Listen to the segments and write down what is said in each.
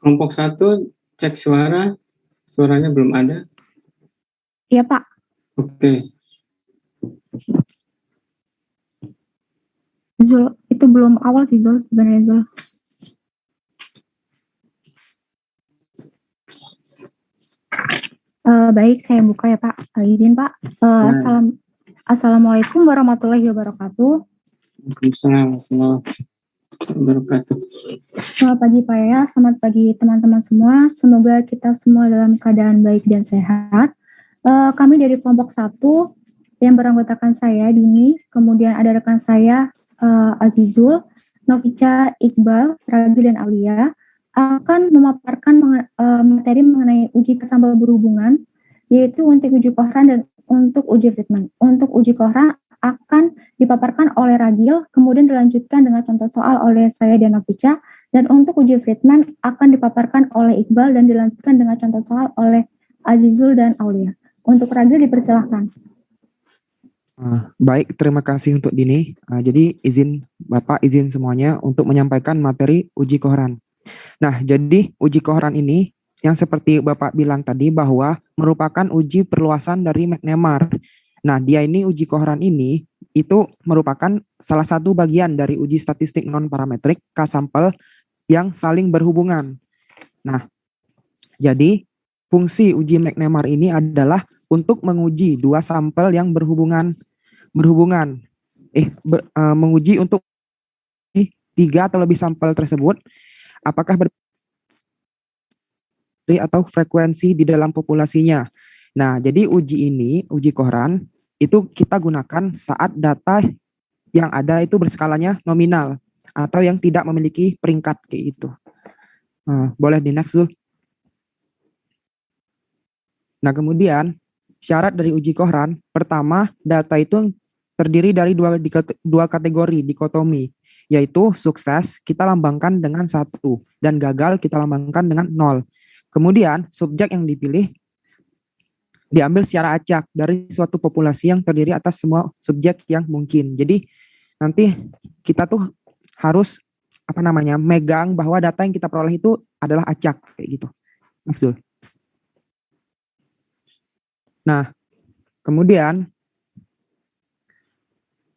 Kelompok 1 cek suara, suaranya belum ada. Iya, Pak. Oke. Zul, itu belum awal sih, Zul, sebenarnya, Zul. Baik, saya buka ya, Pak. Izin, Pak. Assalamualaikum warahmatullahi wabarakatuh. Waalaikumsalam warahmatullahi wabarakatuh. Selamat pagi, Pak ya. Selamat pagi, teman-teman semua. Semoga kita semua dalam keadaan baik dan sehat. Kami dari kelompok 1 yang beranggotakan saya, Dini, kemudian ada rekan saya, Azizul, Novica, Iqbal, Ragi, dan Aulia, akan memaparkan materi mengenai uji kesampel berhubungan, yaitu untuk uji kohran dan untuk uji treatment. Untuk uji kohran akan dipaparkan oleh Ragil, kemudian dilanjutkan dengan contoh soal oleh saya dan Novica, dan untuk uji treatment akan dipaparkan oleh Iqbal dan dilanjutkan dengan contoh soal oleh Azizul dan Aulia. Untuk Ragil dipersilahkan. Baik, terima kasih untuk Dini. Jadi izin Bapak, izin semuanya untuk menyampaikan materi uji kohran. Nah, jadi uji kohran ini yang seperti Bapak bilang tadi bahwa merupakan uji perluasan dari McNemar. Nah, dia ini uji kohran ini itu merupakan salah satu bagian dari uji statistik non-parametrik K-sampel yang saling berhubungan. Nah, jadi fungsi uji McNemar ini adalah untuk menguji dua sampel yang menguji untuk 3 atau lebih sampel tersebut apakah atau frekuensi di dalam populasinya. Nah, jadi uji kohran itu kita gunakan saat data yang ada itu berskalanya nominal atau yang tidak memiliki peringkat kayak gitu. Boleh di next, Zul. Nah, kemudian syarat dari uji kohran, pertama data itu terdiri dari dua kategori dikotomi, yaitu sukses kita lambangkan dengan 1 dan gagal kita lambangkan dengan 0. Kemudian subjek yang dipilih diambil secara acak dari suatu populasi yang terdiri atas semua subjek yang mungkin. Jadi nanti kita tuh harus megang bahwa data yang kita peroleh itu adalah acak kayak gitu. Maksud. Nah, kemudian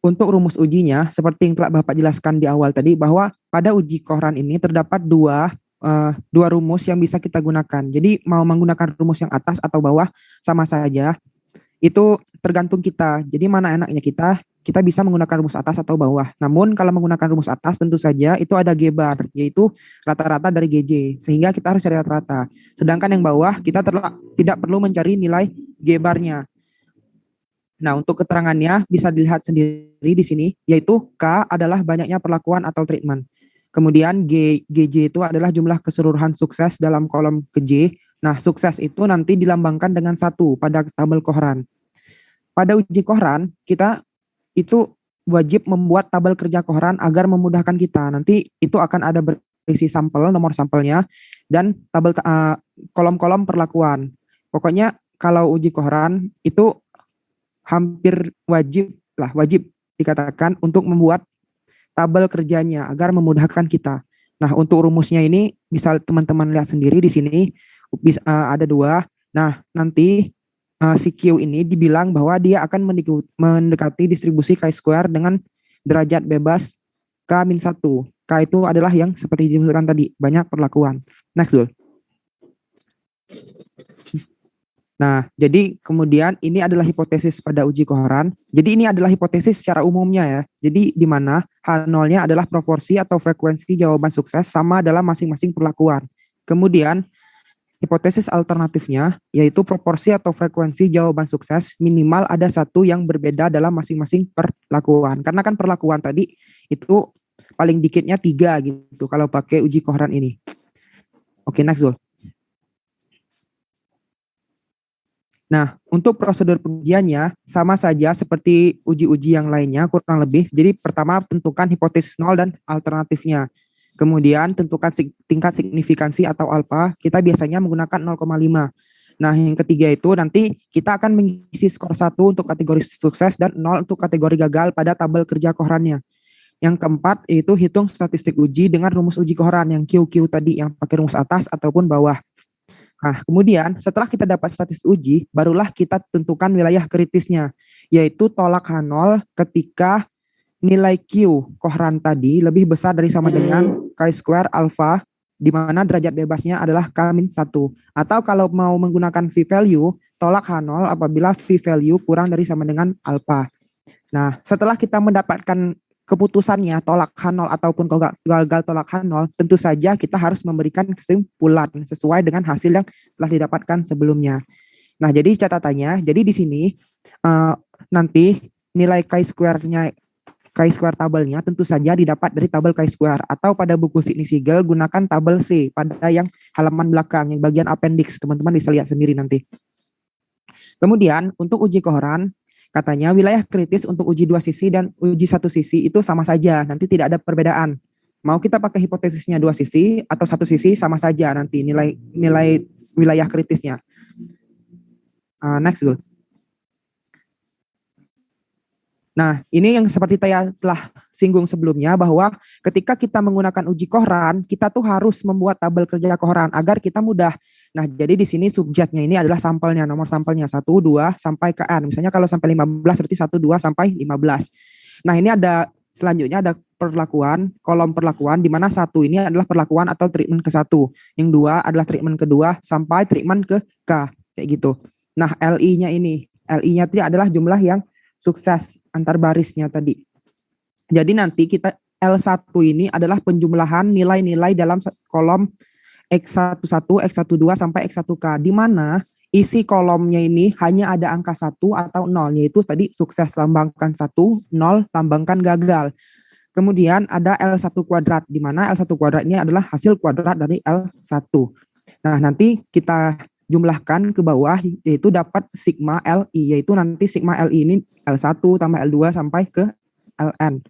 untuk rumus ujinya, seperti yang telah Bapak jelaskan di awal tadi, bahwa pada uji kohran ini terdapat dua rumus yang bisa kita gunakan. Jadi mau menggunakan rumus yang atas atau bawah sama saja, itu tergantung kita. Jadi mana enaknya kita bisa menggunakan rumus atas atau bawah. Namun kalau menggunakan rumus atas tentu saja itu ada G bar, yaitu rata-rata dari GJ, sehingga kita harus cari rata-rata. Sedangkan yang bawah kita tidak perlu mencari nilai G barnya. Nah, untuk keterangannya bisa dilihat sendiri di sini, yaitu K adalah banyaknya perlakuan atau treatment. Kemudian GJ itu adalah jumlah keseluruhan sukses dalam kolom ke J. Nah, sukses itu nanti dilambangkan dengan 1 pada tabel kohran. Pada uji kohran, kita itu wajib membuat tabel kerja kohran agar memudahkan kita. Nanti itu akan ada berisi sampel, nomor sampelnya, dan tabel kolom-kolom perlakuan. Pokoknya kalau uji kohran itu hampir wajib dikatakan untuk membuat tabel kerjanya agar memudahkan kita. Nah, untuk rumusnya ini bisa teman-teman lihat sendiri di sini ada 2. Nah, nanti si Q ini dibilang bahwa dia akan mendekati distribusi chi-square dengan derajat bebas K-1. K itu adalah yang seperti disebutkan tadi, banyak perlakuan. Next, Zul. Nah, jadi kemudian ini adalah hipotesis pada uji kohran. Jadi ini adalah hipotesis secara umumnya ya. Jadi di mana H0-nya adalah proporsi atau frekuensi jawaban sukses sama dalam masing-masing perlakuan. Kemudian hipotesis alternatifnya yaitu proporsi atau frekuensi jawaban sukses minimal ada 1 yang berbeda dalam masing-masing perlakuan. Karena kan perlakuan tadi itu paling dikitnya 3 gitu kalau pakai uji kohran ini. Oke, next, Zul. Nah, untuk prosedur pengujiannya sama saja seperti uji-uji yang lainnya kurang lebih. Jadi pertama tentukan hipotesis 0 dan alternatifnya. Kemudian tentukan tingkat signifikansi atau alfa. Kita biasanya menggunakan 0,5. Nah, yang ketiga itu nanti kita akan mengisi skor 1 untuk kategori sukses dan 0 untuk kategori gagal pada tabel kerja kohrannya. Yang keempat yaitu hitung statistik uji dengan rumus uji Cohran yang QQ tadi yang pakai rumus atas ataupun bawah. Nah, kemudian setelah kita dapat statistik uji, barulah kita tentukan wilayah kritisnya, yaitu tolak H0 ketika nilai Q Cohran tadi lebih besar dari sama dengan chi-square alpha, di mana derajat bebasnya adalah K-1. Atau kalau mau menggunakan v-value, tolak H0 apabila v-value kurang dari sama dengan alpha. Nah, setelah kita mendapatkan keputusannya tolak H0 ataupun gagal tolak H0, tentu saja kita harus memberikan kesimpulan sesuai dengan hasil yang telah didapatkan sebelumnya. Nah, jadi catatannya, jadi di sini nanti nilai chi-square tabelnya tentu saja didapat dari tabel chi-square, atau pada buku Sydney Siegel gunakan tabel C pada yang halaman belakang, yang bagian appendix, teman-teman bisa lihat sendiri nanti. Kemudian untuk uji Cohran, katanya wilayah kritis untuk uji 2 sisi dan uji 1 sisi itu sama saja, nanti tidak ada perbedaan. Mau kita pakai hipotesisnya 2 sisi atau 1 sisi sama saja nanti nilai wilayah kritisnya. Next, Gul. Nah, ini yang seperti saya telah singgung sebelumnya, bahwa ketika kita menggunakan uji Cohran, kita tuh harus membuat tabel kerja Cohran agar kita mudah. Nah, jadi di sini subjeknya ini adalah sampelnya, nomor sampelnya 1, 2, sampai ke N. Misalnya kalau sampai 15, berarti 1, 2, sampai 15. Nah, ini ada, selanjutnya ada perlakuan, kolom perlakuan, di mana 1 ini adalah perlakuan atau treatment ke-1. Yang 2 adalah treatment kedua, sampai treatment ke K, kayak gitu. Nah, LI-nya ini, LI-nya itu adalah jumlah yang sukses antar barisnya tadi. Jadi nanti kita L1 ini adalah penjumlahan nilai-nilai dalam kolom X11, X12 sampai X1K, di mana isi kolomnya ini hanya ada angka 1 atau 0, yaitu tadi sukses lambangkan 1, 0 lambangkan gagal. Kemudian ada L1 kuadrat, di mana L1 kuadrat ini adalah hasil kuadrat dari L1. Nah, nanti kita jumlahkan ke bawah, yaitu dapat sigma LI, yaitu nanti sigma LI ini L1 tambah L2 sampai ke LN.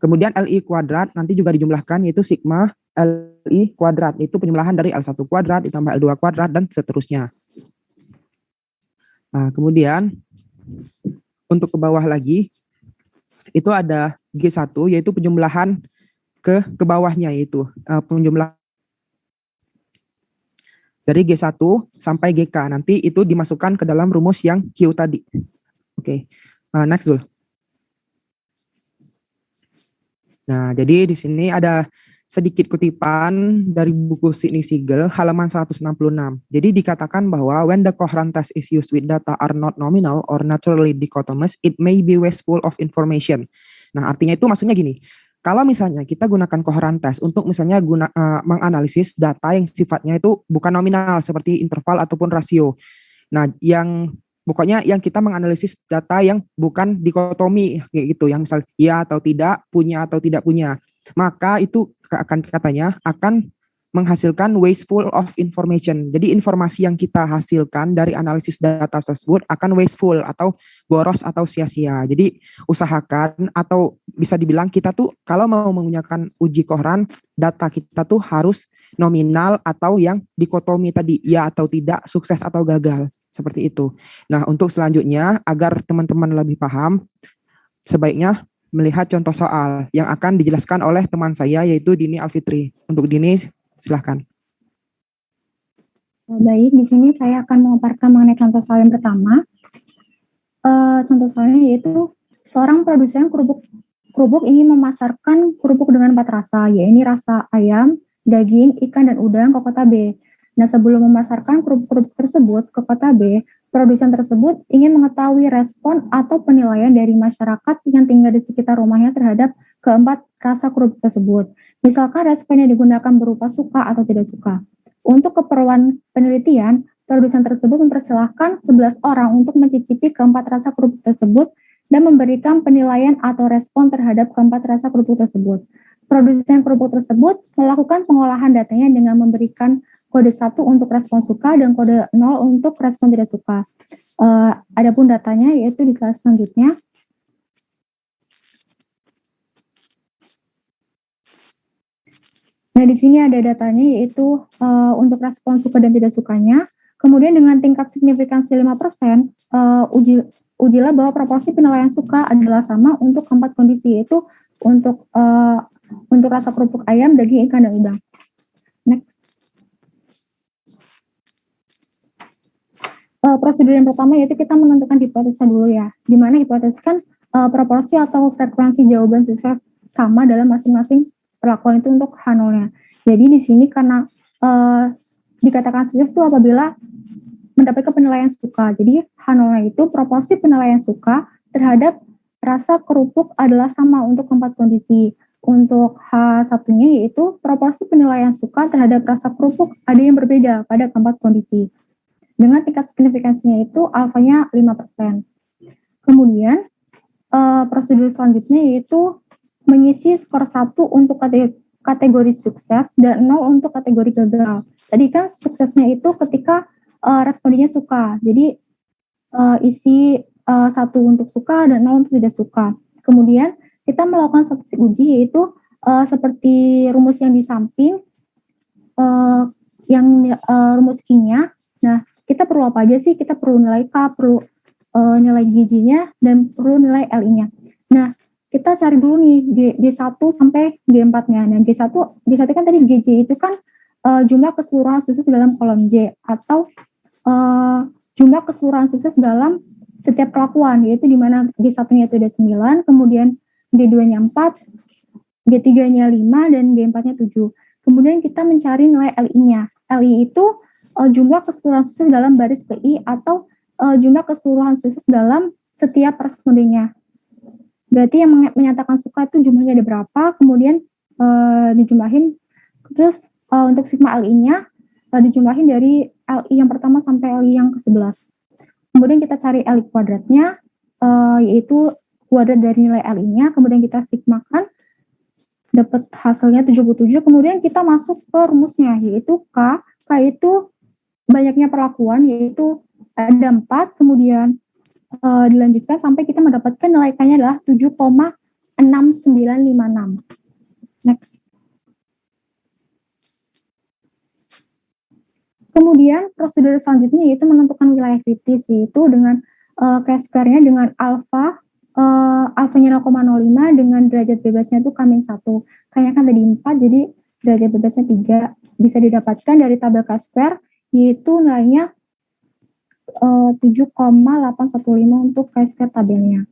Kemudian LI kuadrat nanti juga dijumlahkan, yaitu sigma LI kuadrat, itu penjumlahan dari L1 kuadrat ditambah L2 kuadrat dan seterusnya. Nah, kemudian untuk ke bawah lagi itu ada G1, yaitu penjumlahan ke bawahnya, yaitu penjumlahan dari G1 sampai GK, nanti itu dimasukkan ke dalam rumus yang Q tadi. Oke. Next, Zul. Nah, jadi di sini ada sedikit kutipan dari buku Sydney Siegel halaman 166. Jadi dikatakan bahwa when the Cohran test is used with data are not nominal or naturally dichotomous, it may be wasteful of information. Nah, artinya itu maksudnya gini. Kalau misalnya kita gunakan Cohran test untuk misalnya menganalisis data yang sifatnya itu bukan nominal seperti interval ataupun rasio. Nah, pokoknya yang kita menganalisis data yang bukan dikotomi kayak gitu, yang misal ya atau tidak, punya atau tidak punya. Maka itu katanya akan menghasilkan wasteful of information. Jadi informasi yang kita hasilkan dari analisis data tersebut akan wasteful atau boros atau sia-sia. Jadi usahakan, atau bisa dibilang kita tuh kalau mau menggunakan uji Cohran, data kita tuh harus nominal atau yang dikotomi tadi, ya atau tidak, sukses atau gagal, seperti itu. Nah, untuk selanjutnya agar teman-teman lebih paham, sebaiknya melihat contoh soal yang akan dijelaskan oleh teman saya, yaitu Dini Alfitri. Untuk Dini, silahkan. Baik, di sini saya akan memaparkan mengenai contoh soal yang pertama. Contoh soalnya yaitu seorang produsen kerupuk ingin memasarkan kerupuk dengan 4 rasa, yaitu rasa ayam, daging, ikan, dan udang ke kota B. Nah, sebelum memasarkan kerupuk tersebut ke kota B, produsen tersebut ingin mengetahui respon atau penilaian dari masyarakat yang tinggal di sekitar rumahnya terhadap keempat rasa kerupuk tersebut. Misalkan responnya digunakan berupa suka atau tidak suka. Untuk keperluan penelitian, produsen tersebut mempersilahkan 11 orang untuk mencicipi keempat rasa kerupuk tersebut dan memberikan penilaian atau respon terhadap keempat rasa kerupuk tersebut. Produsen kerupuk tersebut melakukan pengolahan datanya dengan memberikan kode 1 untuk respon suka dan kode 0 untuk respon tidak suka. Adapun datanya yaitu di slide selanjutnya. Nah, di sini ada datanya yaitu untuk respon suka dan tidak sukanya. Kemudian dengan tingkat signifikansi 5%, ujilah bahwa proporsi penilaian suka adalah sama untuk keempat kondisi, yaitu untuk rasa kerupuk ayam, daging, ikan, dan udang. Next. Prosedur yang pertama yaitu kita menentukan hipotesa dulu ya, di mana hipotesa kan proporsi atau frekuensi jawaban sukses sama dalam masing-masing perlakuan itu untuk H0-nya. Jadi di sini karena dikatakan sukses itu apabila mendapatkan penilaian suka. Jadi H0-nya itu proporsi penilaian suka terhadap rasa kerupuk adalah sama untuk keempat kondisi. Untuk H1-nya yaitu proporsi penilaian suka terhadap rasa kerupuk ada yang berbeda pada keempat kondisi. Dengan tingkat signifikansinya itu alfanya 5%. Kemudian prosedur selanjutnya yaitu mengisi skor 1 untuk kategori sukses dan 0 untuk kategori gagal. Tadi kan suksesnya itu ketika respondennya suka. Jadi isi 1 untuk suka dan 0 untuk tidak suka. Kemudian kita melakukan statistik uji yaitu seperti rumus yang di samping rumus Q-nya. Nah, kita perlu apa aja sih? Kita perlu nilai K, perlu nilai GJ-nya, dan perlu nilai LI-nya. Nah, kita cari dulu nih G1 sampai G4-nya. Nah, G1 kan tadi GJ itu kan jumlah keseluruhan sukses dalam kolom J, atau jumlah keseluruhan sukses dalam setiap kelakuan, yaitu di mana G1-nya itu ada 9, kemudian G2-nya 4, G3-nya 5, dan G4-nya 7. Kemudian kita mencari nilai LI-nya. LI itu jumlah keseluruhan sukses dalam baris PI atau jumlah keseluruhan sukses dalam setiap respondennya. Berarti yang menyatakan suka itu jumlahnya ada berapa, kemudian dijumlahin. Terus untuk sigma LI-nya dijumlahin dari LI yang pertama sampai LI yang ke-11. Kemudian kita cari LI kuadratnya, yaitu kuadrat dari nilai LI-nya, kemudian kita sigmakan, dapat hasilnya 77, kemudian kita masuk ke rumusnya, yaitu K. K itu banyaknya perlakuan, yaitu ada 4, kemudian dilanjutkan sampai kita mendapatkan nilai K-nya adalah 7,6956. Next. Kemudian prosedur selanjutnya yaitu menentukan wilayah kritis, yaitu dengan Chi-square-nya dengan alfanya 0,05 dengan derajat bebasnya itu K-1. Kayaknya kan tadi 4, jadi derajat bebasnya 3. Bisa didapatkan dari tabel Chi-square, yaitu nilainya 7,815 untuk Chi-square tabelnya.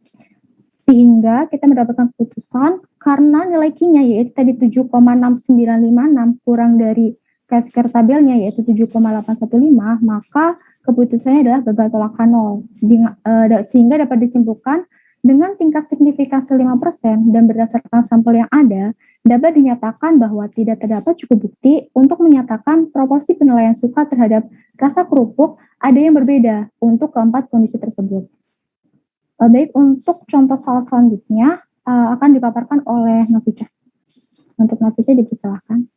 Sehingga kita mendapatkan keputusan karena nilai Q-nya yaitu tadi 7,6956 kurang dari Chi-square tabelnya yaitu 7,815, maka keputusannya adalah gagal tolak H0. Sehingga dapat disimpulkan dengan tingkat signifikansi 5% dan berdasarkan sampel yang ada, dapat dinyatakan bahwa tidak terdapat cukup bukti untuk menyatakan proporsi penilaian suka terhadap rasa kerupuk ada yang berbeda untuk keempat kondisi tersebut. Baik, untuk contoh soal selanjutnya akan dipaparkan oleh Novica. Untuk Novica dipersilakan.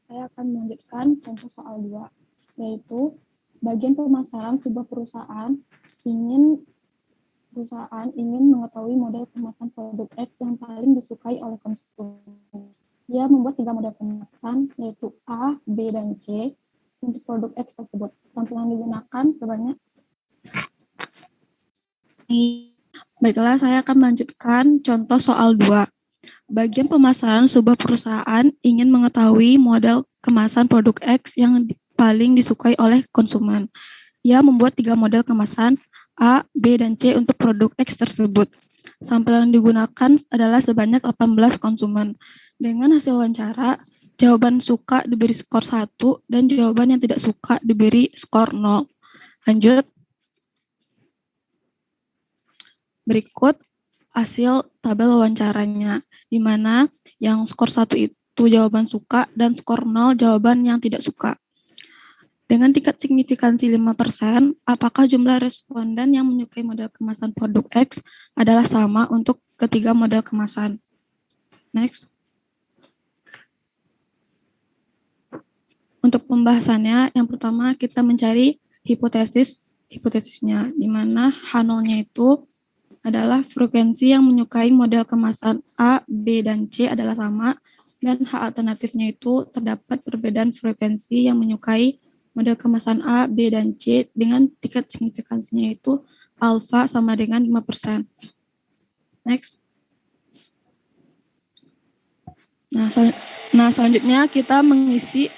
Saya akan melanjutkan contoh soal 2, yaitu bagian pemasaran sebuah perusahaan ingin mengetahui model kemasan produk X yang paling disukai oleh konsumen. Ia membuat 3 model kemasan, yaitu A, B, dan C untuk produk X tersebut. Tampilan digunakan sebanyak. Baiklah, saya akan melanjutkan contoh soal 2. Bagian pemasaran sebuah perusahaan ingin mengetahui model kemasan produk X yang paling disukai oleh konsumen. Ia membuat 3 model kemasan A, B, dan C untuk produk X tersebut. Sampel yang digunakan adalah sebanyak 18 konsumen. Dengan hasil wawancara, jawaban suka diberi skor 1 dan jawaban yang tidak suka diberi skor 0. Lanjut. Berikut hasil tabel wawancaranya, di mana yang skor 1 itu jawaban suka dan skor 0 jawaban yang tidak suka. Dengan tingkat signifikansi 5%, apakah jumlah responden yang menyukai model kemasan produk X adalah sama untuk ketiga model kemasan? Next. Untuk pembahasannya, yang pertama kita mencari hipotesisnya, di mana H0-nya itu adalah frekuensi yang menyukai model kemasan A, B, dan C adalah sama, dan H alternatifnya itu terdapat perbedaan frekuensi yang menyukai model kemasan A, B, dan C dengan tingkat signifikansinya itu alfa sama dengan 5%. Next. Nah, selanjutnya kita mengisi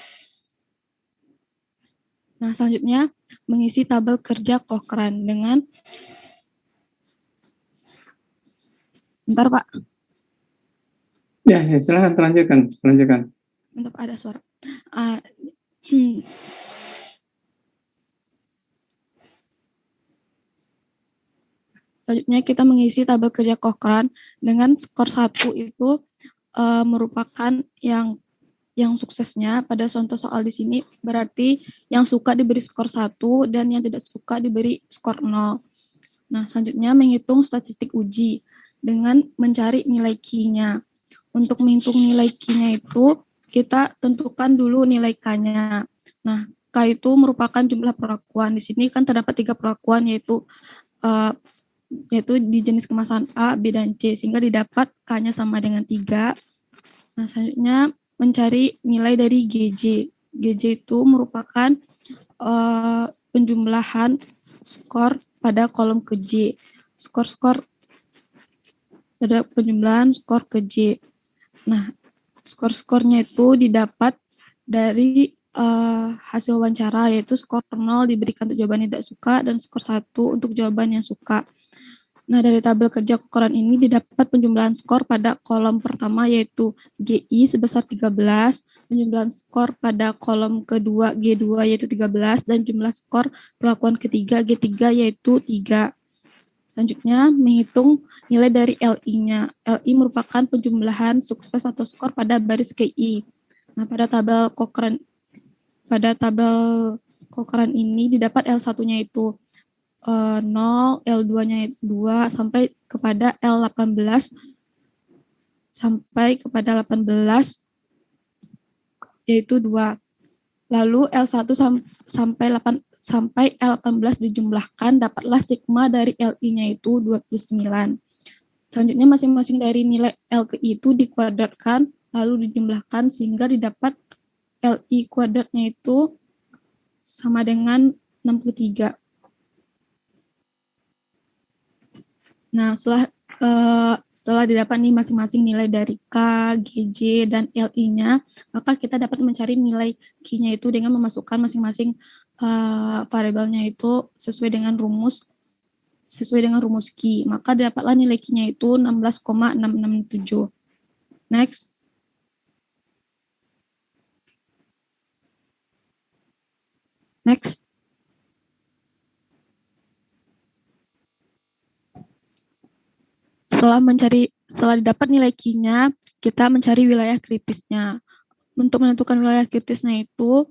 tabel kerja Cochrane dengan bentar Pak. Ya, silakan lanjutkan. Bentar, ada suara. Selanjutnya kita mengisi tabel kerja Cochrane dengan skor 1 itu merupakan yang suksesnya. Pada contoh soal di sini berarti yang suka diberi skor 1 dan yang tidak suka diberi skor 0. Nah, selanjutnya menghitung statistik uji dengan mencari nilai Q-nya. Untuk menghitung nilai Q-nya itu kita tentukan dulu nilai K-nya. Nah, K itu merupakan jumlah perlakuan. Di sini kan terdapat 3 perlakuan yaitu di jenis kemasan A, B, dan C, sehingga didapat K-nya sama dengan 3. Nah, selanjutnya mencari nilai dari GJ. GJ itu merupakan penjumlahan skor pada kolom ke J. Skor-skor pada penjumlahan skor ke J. Nah, skor-skornya itu didapat dari hasil wawancara, yaitu skor 0 diberikan untuk jawaban yang tidak suka dan skor 1 untuk jawaban yang suka. Nah, dari tabel kerja Cochrane ini didapat penjumlahan skor pada kolom pertama yaitu GI sebesar 13, penjumlahan skor pada kolom kedua G2 yaitu 13, dan jumlah skor perlakuan ketiga G3 yaitu 3. Selanjutnya, menghitung nilai dari LI-nya. LI merupakan penjumlahan sukses atau skor pada baris KI. Nah, pada tabel Cochrane ini didapat L1-nya itu 0, L2-nya 2, sampai kepada L18, yaitu 2. Lalu L1 sampai L18 dijumlahkan, dapatlah sigma dari LI-nya itu 29. Selanjutnya masing-masing dari nilai L ke I itu dikuadratkan, lalu dijumlahkan sehingga didapat LI kuadratnya itu sama dengan 63. Nah, setelah didapat nih masing-masing nilai dari K, GJ, dan LI-nya, maka kita dapat mencari nilai Q-nya itu dengan memasukkan masing-masing variabelnya itu sesuai dengan rumus Q. Maka dapatlah nilai Q-nya itu 16,667. Next. Setelah didapat nilai Q-nya, kita mencari wilayah kritisnya. Untuk menentukan wilayah kritisnya itu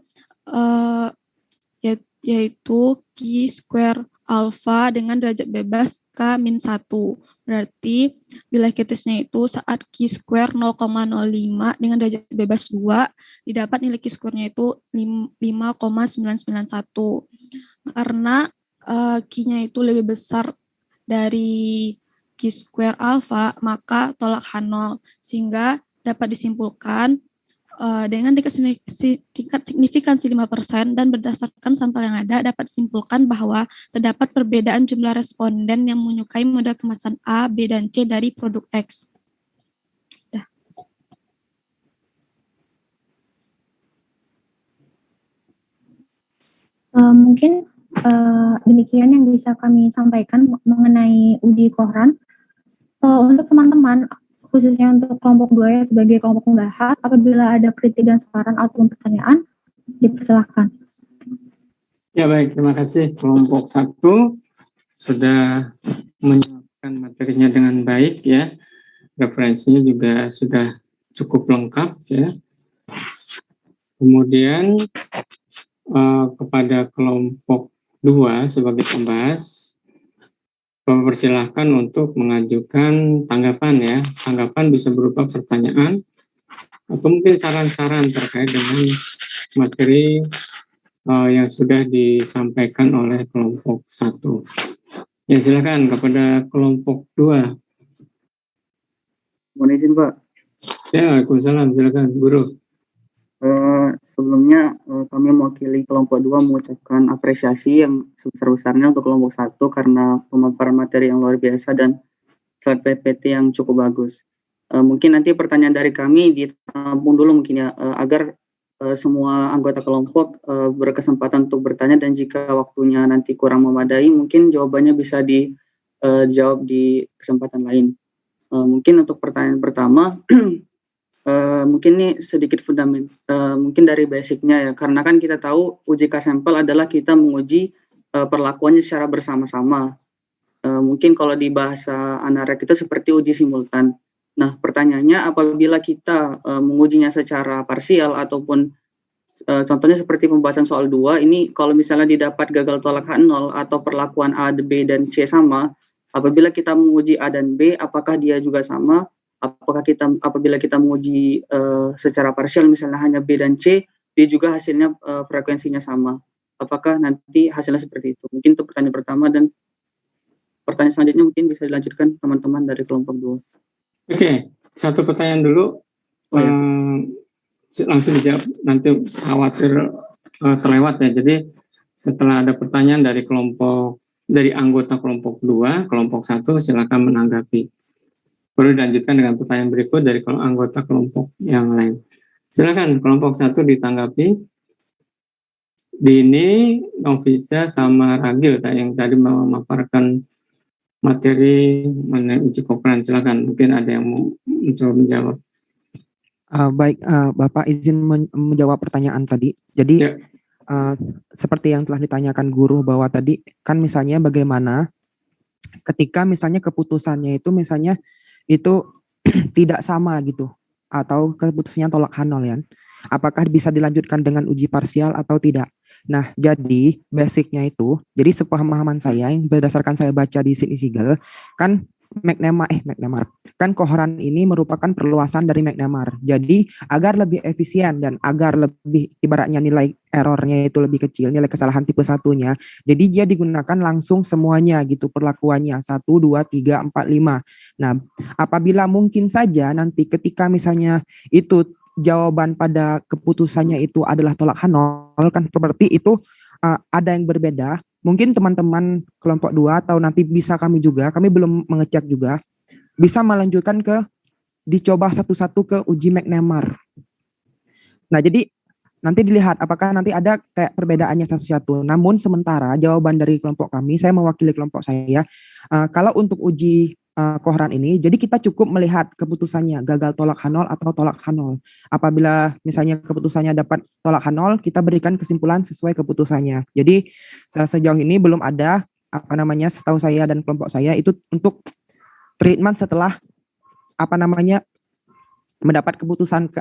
yaitu Q square alpha dengan derajat bebas K-1. Berarti wilayah kritisnya itu saat Q square 0,05 dengan derajat bebas 2, didapat nilai Q square-nya itu 5,991. Karena Q-nya itu lebih besar dari Q square alpha, maka tolak H0, sehingga dapat disimpulkan dengan tingkat signifikansi 5% dan berdasarkan sampel yang ada, dapat disimpulkan bahwa terdapat perbedaan jumlah responden yang menyukai model kemasan A, B, dan C dari produk X. Mungkin demikian yang bisa kami sampaikan mengenai uji Cochrane. Untuk teman-teman, khususnya untuk kelompok 2 ya, sebagai kelompok membahas, apabila ada kritik dan saran atau pertanyaan, dipersilakan. Ya baik, terima kasih kelompok 1 sudah menyiapkan materinya dengan baik ya. Referensinya juga sudah cukup lengkap ya. Kemudian kepada kelompok 2 sebagai pembahas, persilahkan untuk mengajukan tanggapan ya. Tanggapan bisa berupa pertanyaan atau mungkin saran-saran terkait dengan materi yang sudah disampaikan oleh kelompok 1. Ya, silakan kepada kelompok 2. Mohon izin, Pak. Ya, Waalaikumsalam, silakan, Guru. Sebelumnya kami mewakili kelompok 2 mengucapkan apresiasi yang sebesar-besarnya untuk kelompok 1 karena pemaparan materi yang luar biasa dan slide PPT yang cukup bagus. Mungkin nanti pertanyaan dari kami ditampung dulu mungkin ya, agar semua anggota kelompok berkesempatan untuk bertanya, dan jika waktunya nanti kurang memadai mungkin jawabannya bisa dijawab di kesempatan lain. Mungkin untuk pertanyaan pertama, mungkin ini sedikit mungkin dari basicnya ya, karena kan kita tahu uji K-sampel adalah kita menguji perlakuannya secara bersama-sama. Mungkin kalau di bahasa ANAREK itu seperti uji simultan. Nah, pertanyaannya apabila kita mengujinya secara parsial ataupun contohnya seperti pembahasan soal 2, ini kalau misalnya didapat gagal tolak H0 atau perlakuan A, B, dan C sama, apabila kita menguji A dan B, apakah dia juga sama? Apabila kita menguji secara parsial misalnya hanya B dan C, dia juga hasilnya frekuensinya sama. Apakah nanti hasilnya seperti itu? Mungkin itu pertanyaan pertama, dan pertanyaan selanjutnya mungkin bisa dilanjutkan teman-teman dari kelompok 2. Oke, satu pertanyaan dulu. Langsung dijawab, nanti khawatir terlewat ya. Jadi setelah ada pertanyaan dari anggota kelompok 2, kelompok 1 silakan menanggapi. Perlu dilanjutkan dengan pertanyaan berikut dari anggota kelompok yang lain. Silakan kelompok 1 ditanggapi. Dini, Novisa, sama Ragil yang tadi memaparkan materi mengenai uji koheren. Silakan, mungkin ada yang mau mencoba menjawab. Baik, Bapak izin menjawab pertanyaan tadi. Jadi Ya. Seperti yang telah ditanyakan guru bahwa tadi kan misalnya bagaimana ketika misalnya keputusannya itu misalnya itu tidak sama gitu, atau keputusannya tolak H0 ya. Apakah bisa dilanjutkan dengan uji parsial atau tidak? Nah, jadi basicnya itu, jadi sepemahaman saya yang berdasarkan saya baca di Sidney Siegel, kan McNemar. Kan koheren ini merupakan perluasan dari McNemar. Jadi agar lebih efisien dan agar lebih ibaratnya nilai errornya itu lebih kecil, nilai kesalahan tipe 1-nya. Jadi dia digunakan langsung semuanya gitu perlakuannya 1, 2, 3, 4, 5. Nah, apabila mungkin saja nanti ketika misalnya itu jawaban pada keputusannya itu adalah tolak H0 kan berarti itu ada yang berbeda. Mungkin teman-teman kelompok 2 atau nanti bisa kami belum mengecek juga, bisa melanjutkan dicoba satu-satu ke uji McNemar. Nah, jadi nanti dilihat apakah nanti ada kayak perbedaannya satu-satu. Namun sementara jawaban dari kelompok kami, saya mewakili kelompok saya, kalau untuk uji koheren ini, jadi kita cukup melihat keputusannya, gagal tolak H0 atau tolak H0. Apabila misalnya keputusannya dapat tolak H0, kita berikan kesimpulan sesuai keputusannya. Jadi sejauh ini belum ada, setahu saya dan kelompok saya itu untuk treatment setelah mendapat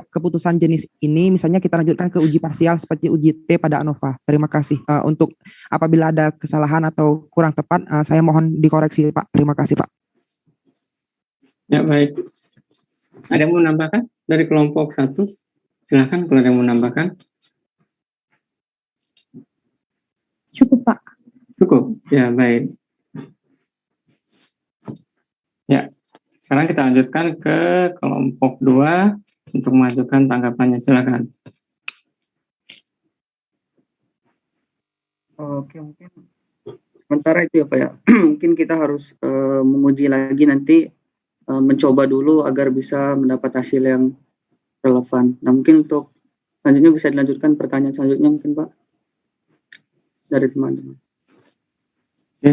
keputusan jenis ini, misalnya kita lanjutkan ke uji parsial seperti uji T pada ANOVA. Terima kasih. Untuk apabila ada kesalahan atau kurang tepat, saya mohon dikoreksi, Pak. Terima kasih, Pak. Ya, baik. Ada yang mau menambahkan dari kelompok 1? Silakan kalau ada yang mau menambahkan. Cukup, Pak. Cukup. Ya, baik. Ya, sekarang kita lanjutkan ke kelompok 2 untuk mengajukan tanggapannya. Silakan. Oke, mungkin sementara itu ya Pak ya. Mungkin kita harus menguji lagi nanti, mencoba dulu agar bisa mendapat hasil yang relevan. Nah, mungkin untuk selanjutnya bisa dilanjutkan pertanyaan selanjutnya mungkin Pak dari teman-teman. Oke,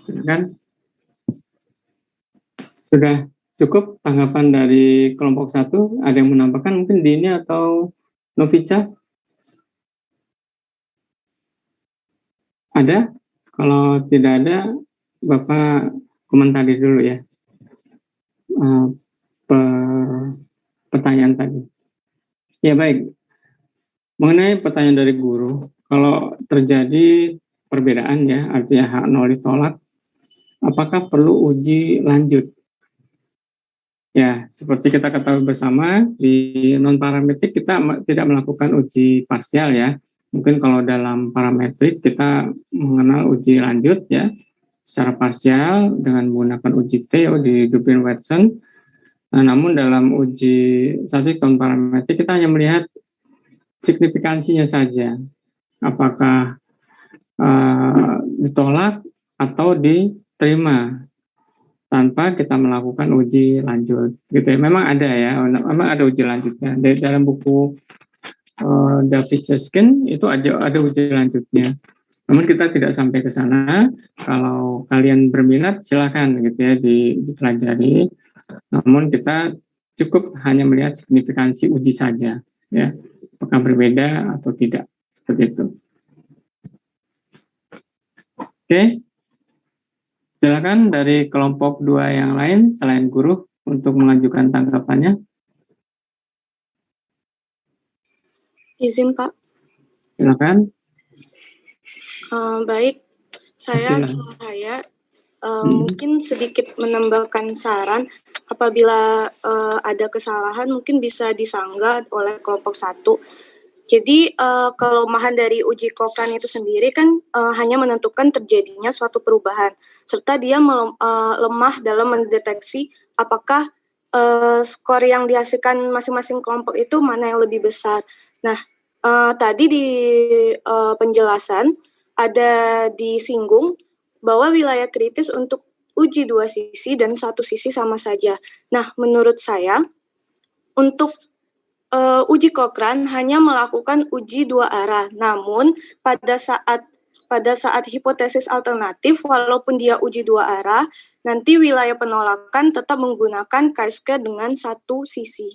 silakan. Sudah cukup tanggapan dari kelompok 1? Ada yang menambahkan mungkin Dini atau Novica? Ada? Kalau tidak ada, Bapak komentari dulu ya pertanyaan tadi. Ya, baik. Mengenai pertanyaan dari guru, kalau terjadi perbedaan ya, artinya H0 ditolak, apakah perlu uji lanjut? Ya, seperti kita ketahui bersama, di non-parametrik kita tidak melakukan uji parsial ya. Mungkin kalau dalam parametrik kita mengenal uji lanjut ya, secara parsial dengan menggunakan uji T, di Dublin-Watson. Nah, namun dalam uji statistik non-parametrik kita hanya melihat signifikansinya saja, apakah ditolak atau diterima tanpa kita melakukan uji lanjut, gitu ya. Memang ada ya, memang ada uji lanjutnya. Dari dalam buku David Susskind itu ada uji lanjutnya. Namun kita tidak sampai ke sana. Kalau kalian berminat silakan gitu ya dipelajari. Namun kita cukup hanya melihat signifikansi uji saja, ya, apakah berbeda atau tidak, seperti itu. Oke, silakan dari kelompok 2 yang lain selain guru untuk mengajukan tanggapannya. Izin Pak. Silakan. Baik, saya mungkin sedikit menambahkan saran. Apabila ada kesalahan mungkin bisa disanggah oleh kelompok 1. Jadi kelemahan dari uji Cochrane itu sendiri kan hanya menentukan terjadinya suatu perubahan, serta dia lemah dalam mendeteksi apakah skor yang dihasilkan masing-masing kelompok itu mana yang lebih besar. Nah, tadi di penjelasan ada disinggung bahwa wilayah kritis untuk uji 2 sisi dan 1 sisi sama saja. Nah, menurut saya untuk uji Cochrane hanya melakukan uji 2 arah. Namun pada saat hipotesis alternatif, walaupun dia uji 2 arah, nanti wilayah penolakan tetap menggunakan chi-square dengan 1 sisi.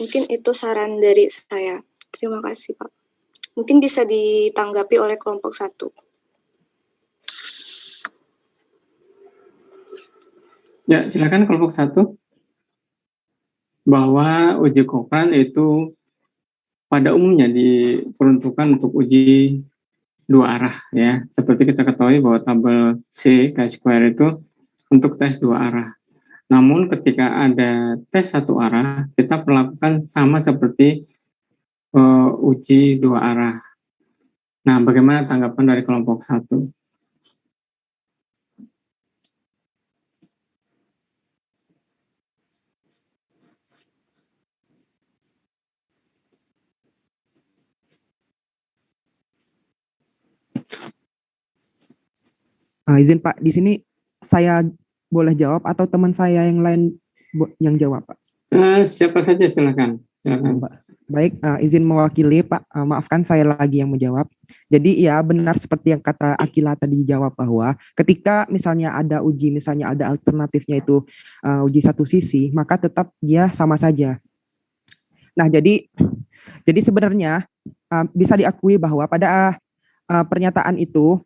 Mungkin itu saran dari saya. Terima kasih, Pak. Mungkin bisa ditanggapi oleh kelompok 1. Ya, silakan kelompok 1. Bahwa uji Cochrane itu pada umumnya diperuntukkan untuk uji 2 arah, ya. Seperti kita ketahui bahwa tabel C chi-square itu untuk tes 2 arah. Namun ketika ada tes 1 arah, kita perlakukan sama seperti uji 2 arah. Nah, bagaimana tanggapan dari kelompok 1? Izin Pak, di sini saya boleh jawab atau teman saya yang lain yang jawab, Pak? Siapa saja silakan. Pak. Baik, izin mewakili Pak, maafkan saya lagi yang menjawab. Jadi ya benar seperti yang kata Akila tadi jawab bahwa ketika misalnya ada uji, misalnya ada alternatifnya itu uji 1 sisi, maka tetap dia sama saja. Nah jadi sebenarnya bisa diakui bahwa pada pernyataan itu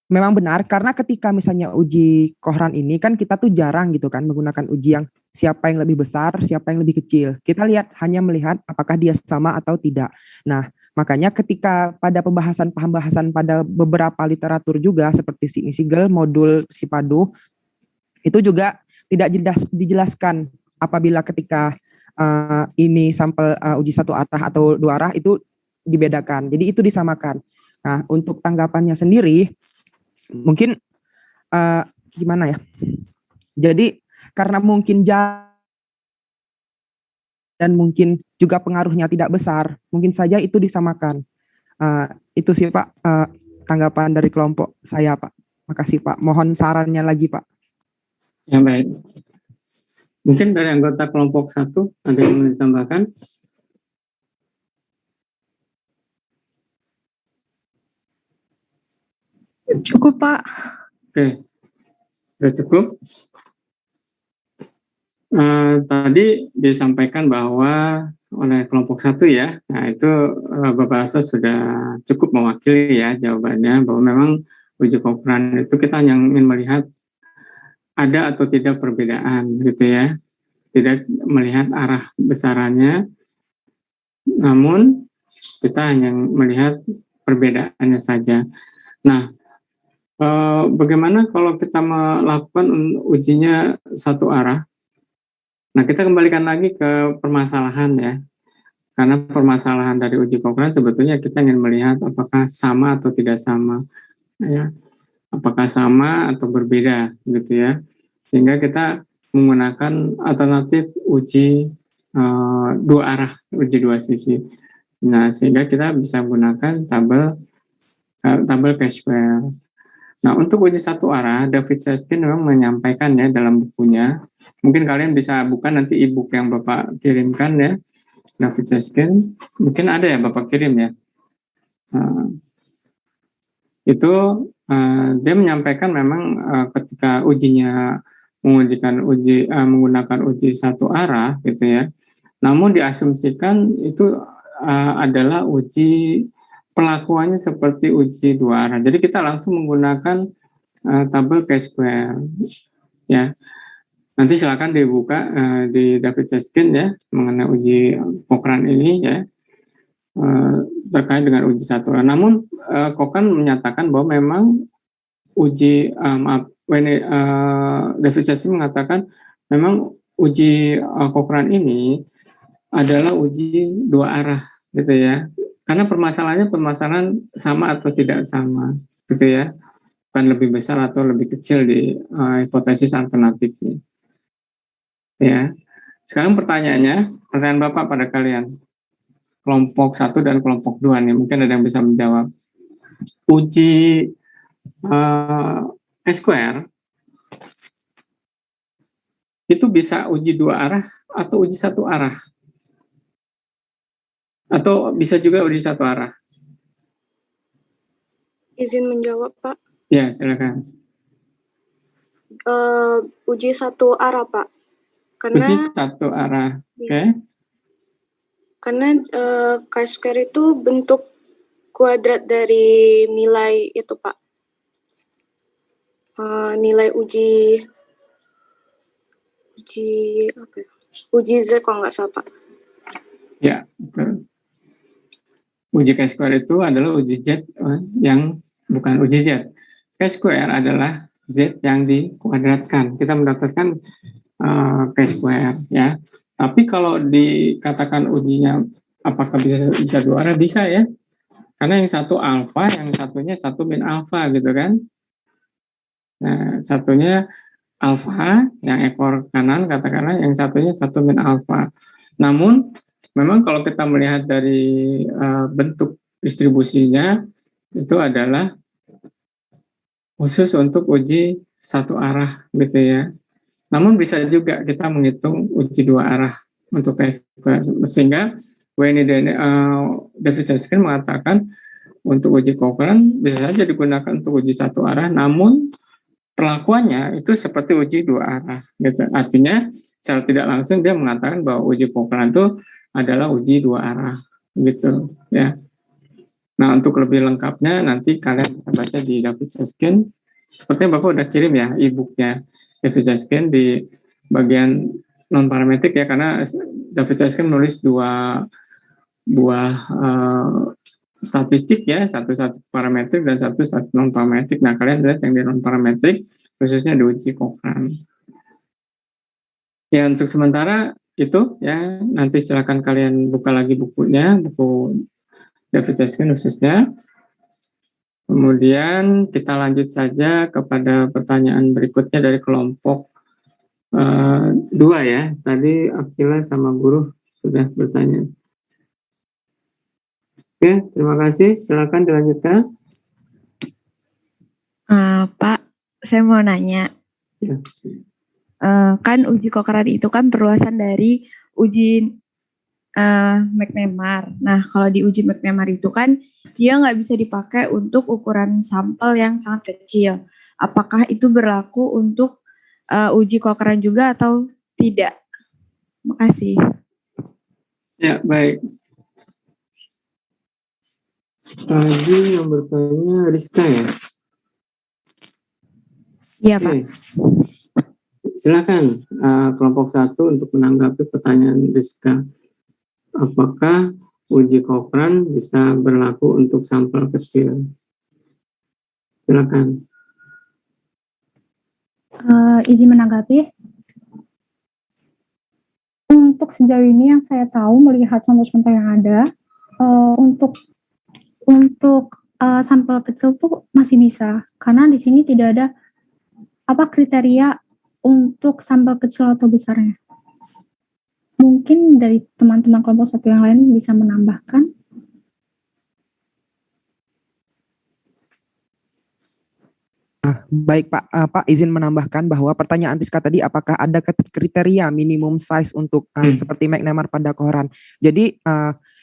memang benar, karena ketika misalnya uji Cochrane ini kan kita tuh jarang gitu kan menggunakan uji yang siapa yang lebih besar, siapa yang lebih kecil. Kita hanya melihat apakah dia sama atau tidak. Nah, makanya ketika pada pembahasan pada beberapa literatur juga seperti Siegel, modul Sipadu, itu juga tidak dijelaskan apabila ketika ini sampel uji 1 arah atau 2 arah itu dibedakan. Jadi itu disamakan. Nah, untuk tanggapannya sendiri, mungkin gimana ya? Jadi karena mungkin dan mungkin juga pengaruhnya tidak besar, mungkin saja itu disamakan. Itu sih Pak tanggapan dari kelompok saya, Pak. Makasih Pak. Mohon sarannya lagi Pak. Ya baik. Mungkin dari anggota kelompok 1 ada yang mau ditambahkan? Cukup Pak. Oke, sudah cukup. Tadi disampaikan bahwa oleh kelompok 1 ya, nah itu Bapak Asa sudah cukup mewakili ya jawabannya, bahwa memang uji Cochrane itu kita hanya ingin melihat ada atau tidak perbedaan gitu ya, tidak melihat arah besarannya, namun kita hanya melihat perbedaannya saja. Nah, bagaimana kalau kita melakukan ujinya 1 arah? Nah, kita kembalikan lagi ke permasalahan ya. Karena permasalahan dari uji Cochrane sebetulnya kita ingin melihat apakah sama atau tidak sama. Ya. Apakah sama atau berbeda gitu ya. Sehingga kita menggunakan alternatif uji dua arah, uji dua sisi. Nah, sehingga kita bisa menggunakan tabel Cashware. Nah, untuk uji satu arah, David Seskin memang menyampaikan ya dalam bukunya. Mungkin kalian bisa buka nanti e-book yang Bapak kirimkan ya, David Seskin. Mungkin ada ya Bapak kirim ya. Itu dia menyampaikan memang ketika ujinya menggunakan uji satu arah gitu ya. Namun diasumsikan itu adalah uji pelakuannya seperti uji dua arah. Jadi kita langsung menggunakan tabel Cashware ya. Nanti silakan dibuka di David Seskin ya mengenai uji Cochrane ini ya. Terkait dengan uji satu arah. Namun Cochrane menyatakan bahwa memang David Seskin mengatakan memang uji Cochrane ini adalah uji dua arah gitu ya. Karena permasalahannya permasalahan sama atau tidak sama gitu ya. Bukan lebih besar atau lebih kecil di hipotesis alternatifnya. Ya. Sekarang pertanyaan Bapak pada kalian. Kelompok 1 dan kelompok 2 nih, mungkin ada yang bisa menjawab. Uji square itu bisa uji dua arah atau uji satu arah? Atau bisa juga uji satu arah? Izin menjawab, Pak. Ya, silakan. Uji satu arah, Pak. Uji satu arah, oke. Okay. Karena chi-square itu bentuk kuadrat dari nilai itu, Pak. Nilai uji apa ya? Uji Z kalau nggak salah, Pak. Ya, betul. Uji chi-square itu adalah uji Z yang bukan uji Z. Chi-square adalah Z yang dikuadratkan. Kita mendapatkan chi-square ya. Tapi kalau dikatakan ujinya apakah bisa dua arah, bisa ya. Karena yang satu alfa, yang satunya satu min alfa gitu kan. Nah, satunya alfa, yang ekor kanan katakanlah, yang satunya satu min alfa. Namun memang kalau kita melihat dari bentuk distribusinya itu adalah khusus untuk uji satu arah gitu ya. Namun bisa juga kita menghitung uji dua arah untuk chi-square. Sehingga David Seskin mengatakan untuk uji Cochrane bisa saja digunakan untuk uji satu arah, namun perlakuannya itu seperti uji dua arah. Gitu. Artinya secara tidak langsung dia mengatakan bahwa uji Cochrane itu adalah uji dua arah, gitu ya. Nah, untuk lebih lengkapnya nanti kalian bisa baca di David Seskin. Sepertinya Bapak udah kirim ya e-booknya David Seskin di bagian non parametrik ya, karena David Seskin menulis dua statistik ya, satu parametrik dan satu statistik non parametrik. Nah, kalian lihat yang di non parametrik khususnya di uji Cochrane. Ya, untuk sementara itu ya, nanti silakan kalian buka lagi bukunya, buku David Seskin khususnya. Kemudian kita lanjut saja kepada pertanyaan berikutnya dari kelompok 2 ya. Tadi Akila sama Guru sudah bertanya. Oke, terima kasih. Silakan dilanjutkan. Pak, saya mau nanya. Ya. Kan uji Cochrane itu kan perluasan dari uji McNemar. Nah, kalau di uji McNemar itu kan dia nggak bisa dipakai untuk ukuran sampel yang sangat kecil. Apakah itu berlaku untuk uji Cochrane juga atau tidak? Makasih. Ya, baik. Tadi yang bertanya Rizka ya? Iya, Pak. Silakan kelompok 1 untuk menanggapi pertanyaan Rizka. Apakah uji Cochrane bisa berlaku untuk sampel kecil? Silakan. Izin menanggapi. Untuk sejauh ini yang saya tahu melihat contoh-contoh yang ada, untuk sampel kecil tuh masih bisa, karena di sini tidak ada kriteria untuk sampel kecil atau besarnya. mungkin dari teman-teman kelompok 1 yang lain bisa menambahkan. Baik Pak, Pak izin menambahkan bahwa pertanyaan Rizka tadi apakah ada kriteria minimum size untuk seperti McNamara pada koran. Jadi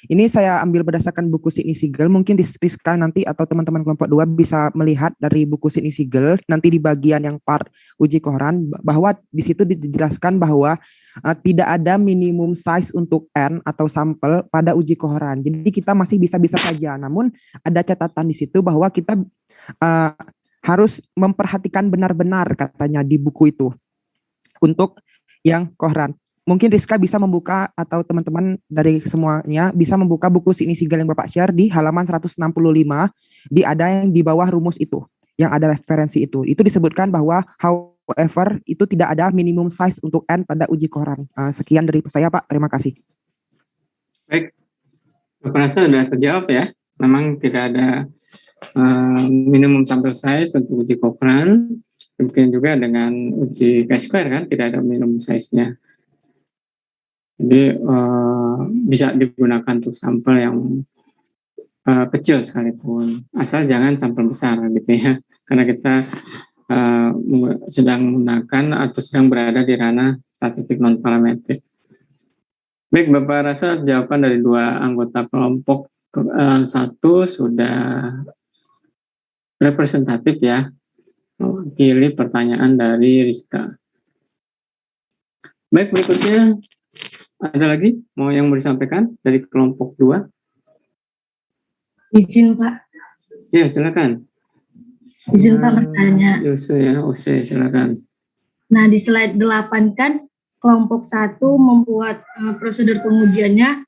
ini saya ambil berdasarkan buku Sidney Siegel. Mungkin Rizka nanti atau teman-teman kelompok 2 bisa melihat dari buku Sidney Siegel nanti di bagian yang part uji koran bahwa di situ dijelaskan bahwa tidak ada minimum size untuk N atau sampel pada uji koran. Jadi kita masih bisa-bisa saja. Namun ada catatan di situ bahwa kita harus memperhatikan benar-benar katanya di buku itu untuk yang koran. Mungkin Rizka bisa membuka atau teman-teman dari semuanya bisa membuka buku Sidney Siegel yang Bapak share di halaman 165, ada yang di bawah rumus itu, yang ada referensi itu. Itu disebutkan bahwa however itu tidak ada minimum size untuk N pada uji koran. Sekian dari saya Pak, terima kasih. Baik, Bapak rasa sudah terjawab ya. Memang tidak ada minimum sample size untuk uji Cochrane. Mungkin juga dengan uji chi-square kan tidak ada minimum size-nya. Jadi bisa digunakan untuk sampel yang kecil sekalipun, asal jangan sampel besar gitu ya. Karena kita sedang menggunakan atau sedang berada di ranah statistik non parametrik. Baik, Bapak rasa jawaban dari 2 anggota kelompok 1 sudah representatif ya, mewakili pertanyaan dari Rizka. Baik, berikutnya ada lagi mau yang mau disampaikan dari kelompok 2? Izin Pak. Ya, silakan. Izin Pak bertanya. Yose ya, Ose silakan. Nah, di slide 8 kan kelompok 1 membuat prosedur pengujiannya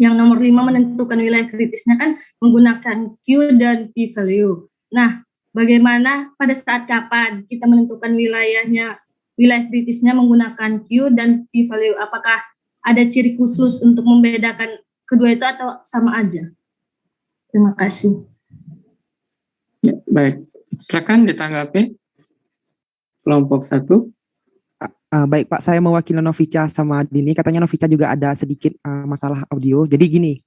yang nomor 5 menentukan wilayah kritisnya kan menggunakan Q dan P value. Nah, bagaimana pada saat kapan kita menentukan wilayah kritisnya menggunakan Q dan P value? Apakah ada ciri khusus untuk membedakan kedua itu atau sama aja? Terima kasih. Ya, baik, silakan ditanggapi kelompok 1. Baik Pak, saya mewakili Novica sama Dini. Katanya Novica juga ada sedikit masalah audio. Jadi gini,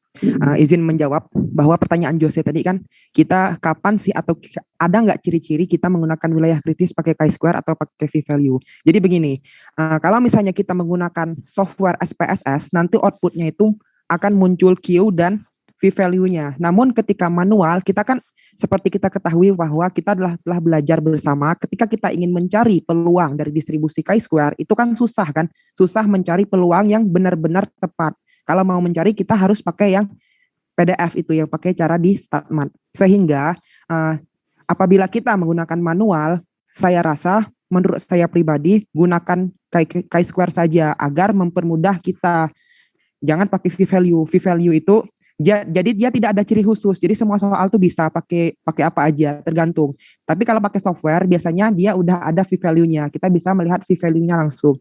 izin menjawab bahwa pertanyaan Jose tadi kan, kita kapan sih atau ada nggak ciri-ciri kita menggunakan wilayah kritis pakai chi-square atau pakai v-value. Jadi begini, kalau misalnya kita menggunakan software SPSS, nanti outputnya itu akan muncul Q dan v-value-nya. Namun ketika manual, kita kan seperti kita ketahui bahwa kita telah belajar bersama, ketika kita ingin mencari peluang dari distribusi chi-square, itu kan susah kan? Susah mencari peluang yang benar-benar tepat. Kalau mau mencari, kita harus pakai yang PDF itu, yang pakai cara di Statmat. Sehingga apabila kita menggunakan manual, saya rasa, menurut saya pribadi, gunakan chi-square saja, agar mempermudah kita. Jangan pakai v-value. V-value itu jadi dia tidak ada ciri khusus. Jadi semua soal tuh bisa pakai apa aja, tergantung. Tapi kalau pakai software biasanya dia udah ada v-value-nya. Kita bisa melihat v-value-nya langsung.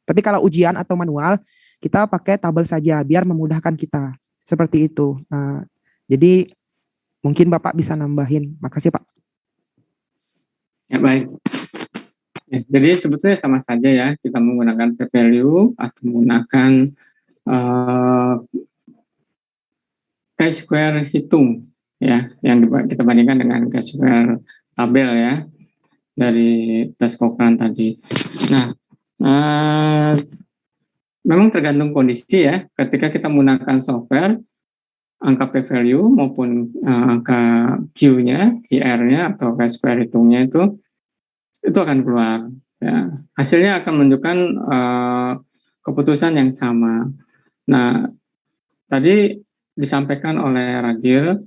Tapi kalau ujian atau manual, kita pakai tabel saja biar memudahkan kita. Seperti itu. Jadi mungkin Bapak bisa nambahin. Makasih Pak. Ya, baik. Ya, jadi sebetulnya sama saja ya, kita menggunakan p-value atau menggunakan chi-square hitung ya, yang kita bandingkan dengan chi-square tabel ya dari tes Cochrane tadi. Nah, memang tergantung kondisi ya. Ketika kita menggunakan software, angka p-value maupun angka Q-nya, QR-nya atau chi-square hitungnya itu akan keluar. Ya. Hasilnya akan menunjukkan keputusan yang sama. Nah, tadi disampaikan oleh Ragil,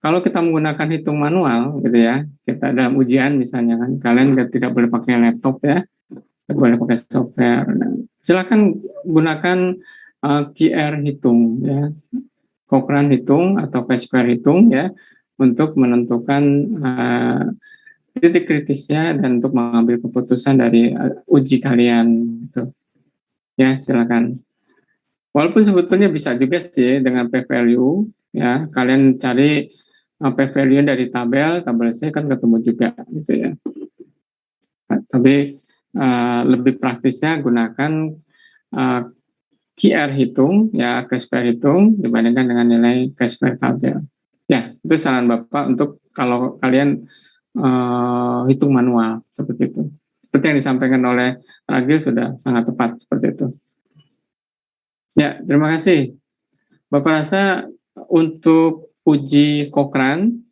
kalau kita menggunakan hitung manual gitu ya, kita dalam ujian misalnya kan, kalian tidak boleh pakai laptop ya, tidak boleh pakai software. Silakan gunakan QR hitung ya, Cochrane hitung atau chi-square hitung ya, untuk menentukan titik kritisnya dan untuk mengambil keputusan dari uji kalian gitu. Ya, silakan. Walaupun sebetulnya bisa juga sih dengan p-value ya, kalian cari p-value dari tabel C kan ketemu juga gitu ya. Tapi lebih praktisnya gunakan QR hitung, ya KSPR hitung dibandingkan dengan nilai KSPR tabel. Ya, itu saran Bapak untuk kalau kalian hitung manual seperti itu. Seperti yang disampaikan oleh Ragil sudah sangat tepat seperti itu. Ya, terima kasih. Bapak rasa untuk uji Cochrane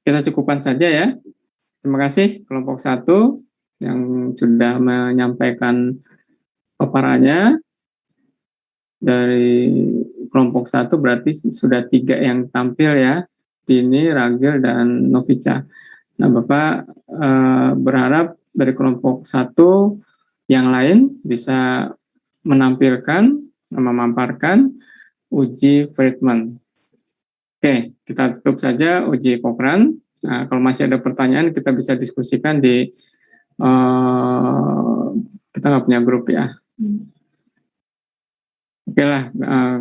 kita cukupkan saja ya. Terima kasih kelompok 1 yang sudah menyampaikan paparannya. Dari kelompok 1 berarti sudah 3 yang tampil ya, Dini, Ragil, dan Novica. Nah, Bapak berharap dari kelompok 1 yang lain bisa menampilkan, memaparkan uji Friedman. Oke, kita tutup saja uji Cochrane. Nah, kalau masih ada pertanyaan kita bisa diskusikan di kita nggak punya grup ya. Oke lah,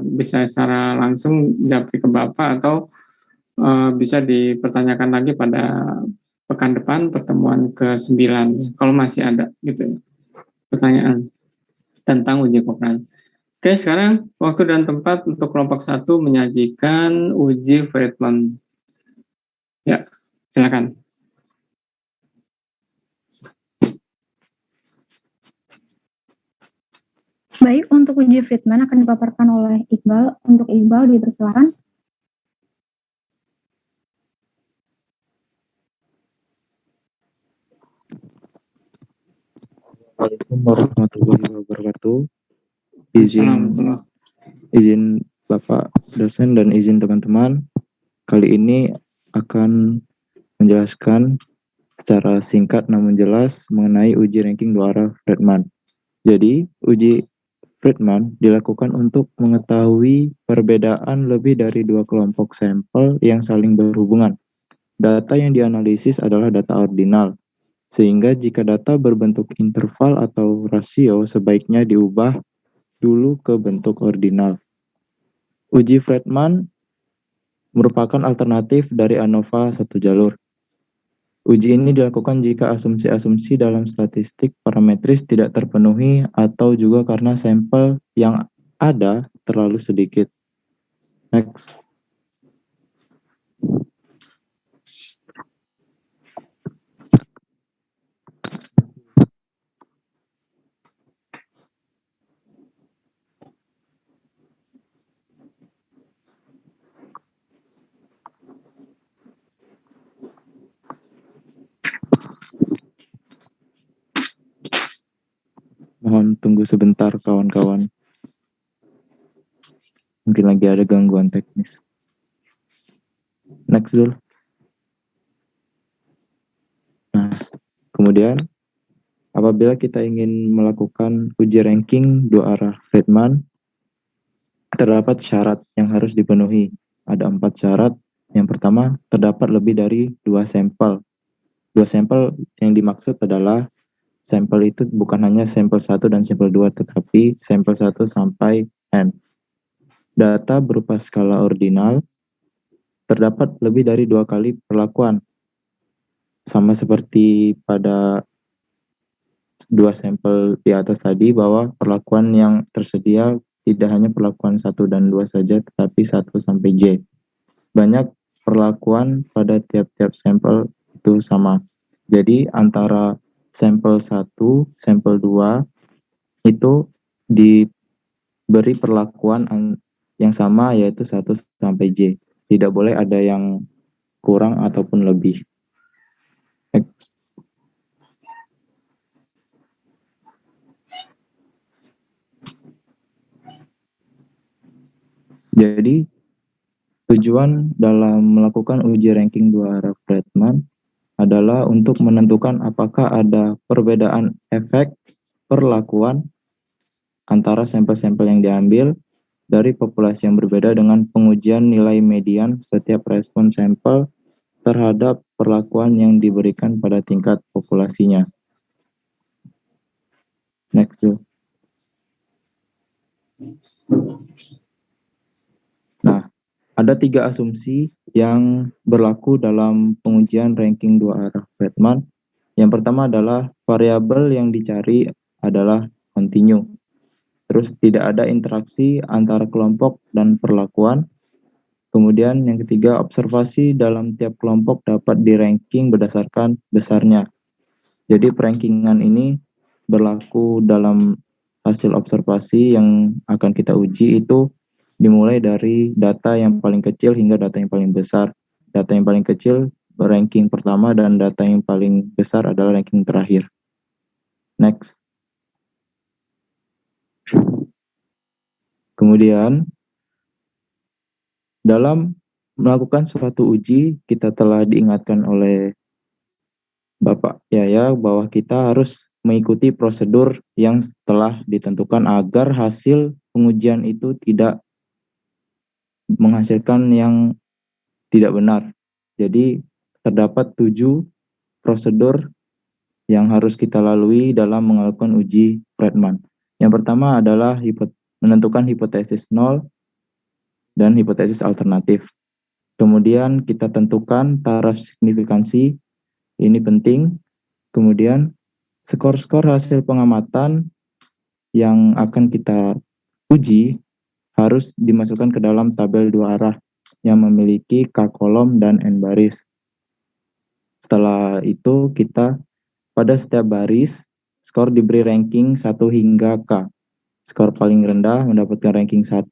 bisa secara langsung japri ke Bapak atau bisa dipertanyakan lagi pada pekan depan pertemuan ke-9 kalau masih ada gitu pertanyaan tentang uji Cochrane. Oke, sekarang waktu dan tempat untuk kelompok 1 menyajikan uji Friedman. Ya, silakan. Baik, untuk uji Friedman akan dipaparkan oleh Iqbal. Untuk Iqbal dipersilakan. Assalamualaikum warahmatullahi wabarakatuh. Izin Bapak dosen dan izin teman-teman. Kali ini akan menjelaskan secara singkat namun jelas mengenai uji ranking 2 arah Friedman. Jadi, uji Friedman dilakukan untuk mengetahui perbedaan lebih dari 2 kelompok sampel yang saling berhubungan. Data yang dianalisis adalah data ordinal, sehingga jika data berbentuk interval atau rasio sebaiknya diubah dulu ke bentuk ordinal. Uji Friedman merupakan alternatif dari ANOVA 1 jalur. Uji ini dilakukan jika asumsi-asumsi dalam statistik parametris tidak terpenuhi atau juga karena sampel yang ada terlalu sedikit. Next. Mohon tunggu sebentar kawan-kawan. Mungkin lagi ada gangguan teknis. Next Zul. Nah, kemudian apabila kita ingin melakukan uji ranking 2 arah Friedman, terdapat syarat yang harus dipenuhi. Ada 4 syarat. Yang pertama, terdapat lebih dari 2 sampel. 2 sampel yang dimaksud adalah sampel itu bukan hanya sampel 1 dan sampel 2, tetapi sampel 1 sampai N. Data berupa skala ordinal, terdapat lebih dari 2 kali perlakuan. Sama seperti pada 2 sampel di atas tadi, bahwa perlakuan yang tersedia tidak hanya perlakuan 1 dan 2 saja, tetapi 1 sampai J. Banyak perlakuan pada tiap-tiap sampel itu sama. Jadi antara sampel 1, sampel 2 itu diberi perlakuan yang sama, yaitu 1 sampai J. Tidak boleh ada yang kurang ataupun lebih. Jadi tujuan dalam melakukan uji ranking 2 arah Friedman adalah untuk menentukan apakah ada perbedaan efek perlakuan antara sampel-sampel yang diambil dari populasi yang berbeda dengan pengujian nilai median setiap respon sampel terhadap perlakuan yang diberikan pada tingkat populasinya. Next. Nah, ada 3 asumsi yang berlaku dalam pengujian ranking 2 arah Friedman. Yang pertama adalah variabel yang dicari adalah kontinu. Terus tidak ada interaksi antara kelompok dan perlakuan. Kemudian yang ketiga, observasi dalam tiap kelompok dapat di-ranking berdasarkan besarnya. Jadi perankingan ini berlaku dalam hasil observasi yang akan kita uji itu dimulai dari data yang paling kecil hingga data yang paling besar. Data yang paling kecil ranking pertama dan data yang paling besar adalah ranking terakhir. Next. Kemudian dalam melakukan suatu uji, kita telah diingatkan oleh Bapak Yaya bahwa kita harus mengikuti prosedur yang telah ditentukan agar hasil pengujian itu tidak menghasilkan yang tidak benar. Jadi terdapat 7 prosedur yang harus kita lalui dalam melakukan uji Friedman. Yang pertama adalah menentukan hipotesis nol dan hipotesis alternatif. Kemudian kita tentukan taraf signifikansi, ini penting. Kemudian skor-skor hasil pengamatan yang akan kita uji harus dimasukkan ke dalam tabel 2 arah yang memiliki K kolom dan N baris. Setelah itu kita pada setiap baris skor diberi ranking 1 hingga K. Skor paling rendah mendapatkan ranking 1,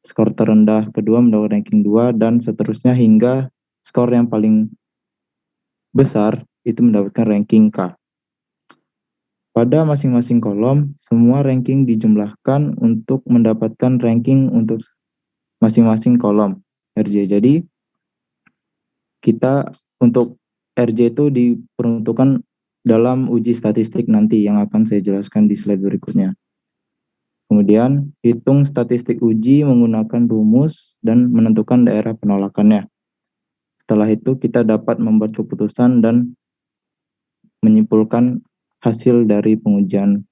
skor terendah kedua mendapat ranking 2, dan seterusnya hingga skor yang paling besar itu mendapatkan ranking K. Pada masing-masing kolom, semua ranking dijumlahkan untuk mendapatkan ranking untuk masing-masing kolom RJ. Jadi, kita untuk RJ itu diperuntukkan dalam uji statistik nanti yang akan saya jelaskan di slide berikutnya. Kemudian, hitung statistik uji menggunakan rumus dan menentukan daerah penolakannya. Setelah itu, kita dapat membuat keputusan dan menyimpulkan hasil dari pengujian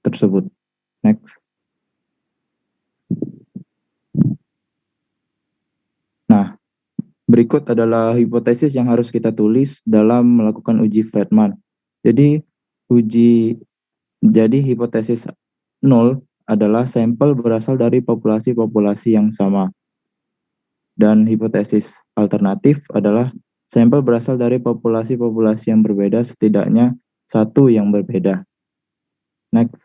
tersebut. Next. Nah, berikut adalah hipotesis yang harus kita tulis dalam melakukan uji Friedman. Jadi hipotesis 0 adalah sampel berasal dari populasi-populasi yang sama. Dan hipotesis alternatif adalah sampel berasal dari populasi-populasi yang berbeda, setidaknya 1 yang berbeda. Next.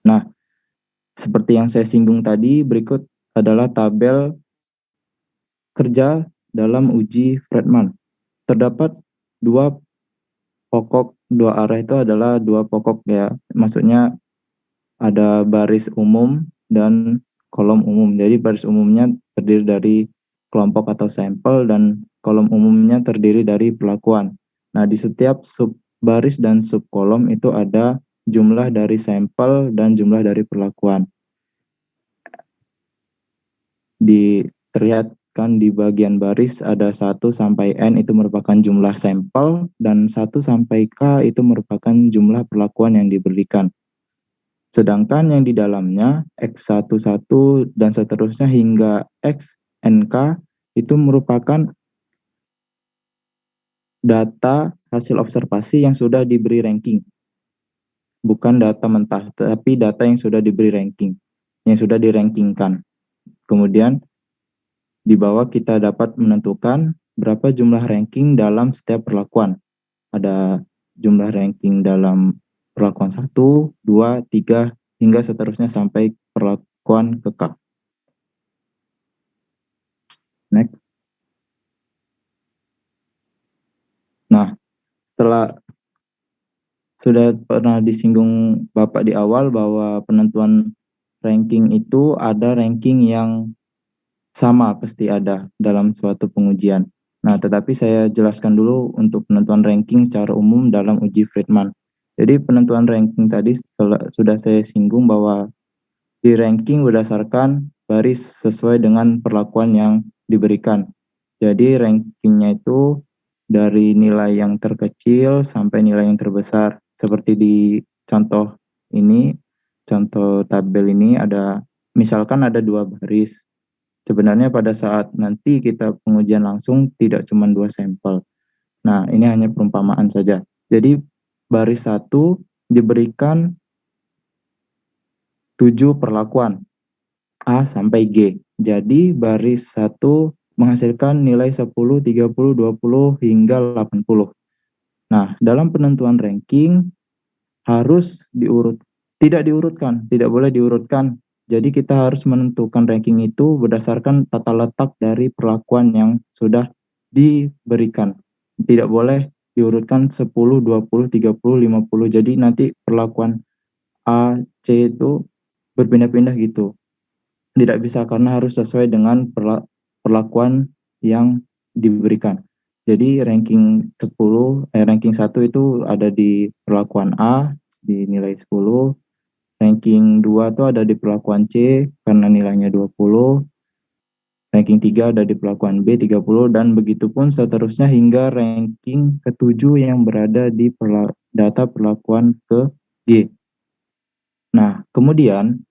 Nah, seperti yang saya singgung tadi, berikut adalah tabel kerja dalam uji Friedman. Terdapat 2 arah itu adalah 2 pokok ya. Maksudnya ada baris umum dan kolom umum. Jadi baris umumnya terdiri dari kelompok atau sampel dan kolom umumnya terdiri dari perlakuan. Nah, di setiap sub baris dan sub kolom itu ada jumlah dari sampel dan jumlah dari perlakuan. Terlihatkan di bagian baris ada 1 sampai N itu merupakan jumlah sampel dan 1 sampai K itu merupakan jumlah perlakuan yang diberikan. Sedangkan yang di dalamnya X11 dan seterusnya hingga XNK itu merupakan data hasil observasi yang sudah diberi ranking. Bukan data mentah, tapi data yang sudah diberi ranking, yang sudah dirankingkan. Kemudian di bawah kita dapat menentukan berapa jumlah ranking dalam setiap perlakuan. Ada jumlah ranking dalam perlakuan 1, 2, 3, hingga seterusnya sampai perlakuan ke K. Next. Nah, setelah sudah pernah disinggung Bapak di awal bahwa penentuan ranking itu ada ranking yang sama pasti ada dalam suatu pengujian. Nah, tetapi saya jelaskan dulu untuk penentuan ranking secara umum dalam uji Friedman. Jadi penentuan ranking tadi sudah saya singgung bahwa di ranking berdasarkan baris sesuai dengan perlakuan yang diberikan. Jadi rankingnya itu dari nilai yang terkecil sampai nilai yang terbesar. Seperti di contoh ini, contoh tabel ini ada, misalkan ada 2 baris. Sebenarnya pada saat nanti kita pengujian langsung tidak cuma 2 sampel. Nah, ini hanya perumpamaan saja. Jadi baris 1 diberikan 7 perlakuan A sampai G. Jadi baris 1 menghasilkan nilai 10, 30, 20 hingga 80. Nah, dalam penentuan ranking harus tidak diurutkan, tidak boleh diurutkan. Jadi kita harus menentukan ranking itu berdasarkan tata letak dari perlakuan yang sudah diberikan. Tidak boleh diurutkan 10, 20, 30, 50. Jadi nanti perlakuan A, C itu berpindah-pindah gitu. Tidak bisa karena harus sesuai dengan perlakuan yang diberikan. Jadi ranking 1 itu ada di perlakuan A di nilai 10, ranking 2 itu ada di perlakuan C karena nilainya 20, ranking 3 ada di perlakuan B 30, dan begitu pun seterusnya hingga ranking ke-7 yang berada di data perlakuan ke G. Nah, kemudian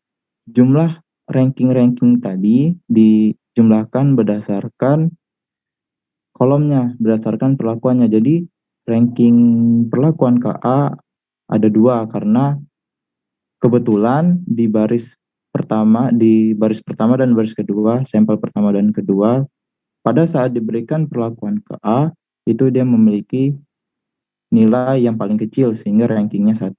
jumlah ranking-ranking tadi dijumlahkan berdasarkan kolomnya, berdasarkan perlakuannya. Jadi ranking perlakuan KA ada 2 karena kebetulan di baris pertama dan baris kedua, sampel pertama dan kedua, pada saat diberikan perlakuan KA itu dia memiliki nilai yang paling kecil sehingga rankingnya 1.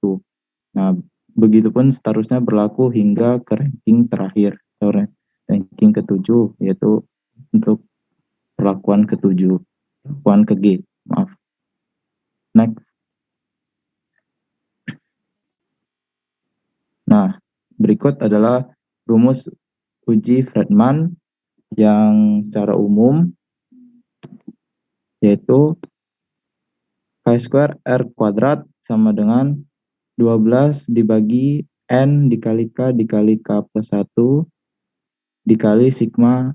Nah, begitupun seterusnya berlaku hingga ke ranking terakhir atau ranking ke-7, yaitu untuk perlakuan ke-7, perlakuan ke G, maaf. Next. Nah, berikut adalah rumus uji Friedman yang secara umum, yaitu K² R kuadrat sama dengan 12 dibagi N dikali K dikali K plus 1 dikali sigma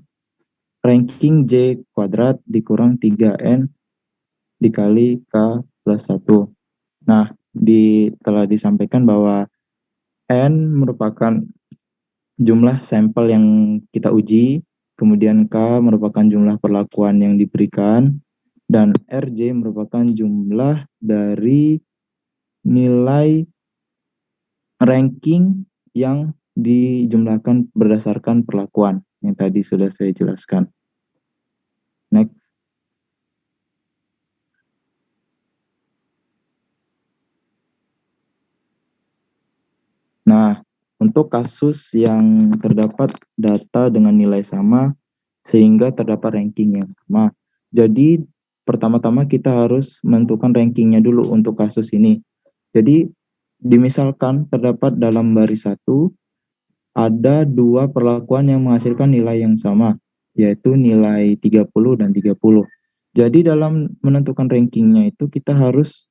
ranking J kuadrat dikurang 3N dikali K plus 1. Nah, telah disampaikan bahwa N merupakan jumlah sampel yang kita uji, kemudian K merupakan jumlah perlakuan yang diberikan, dan RJ merupakan jumlah dari nilai ranking yang dijumlahkan berdasarkan perlakuan yang tadi sudah saya jelaskan. Next. Nah, untuk kasus yang terdapat data dengan nilai sama sehingga terdapat ranking yang sama. Jadi pertama-tama kita harus menentukan rankingnya dulu untuk kasus ini. Jadi dimisalkan terdapat dalam baris 1 ada 2 perlakuan yang menghasilkan nilai yang sama, yaitu nilai 30 dan 30. Jadi dalam menentukan rankingnya itu kita harus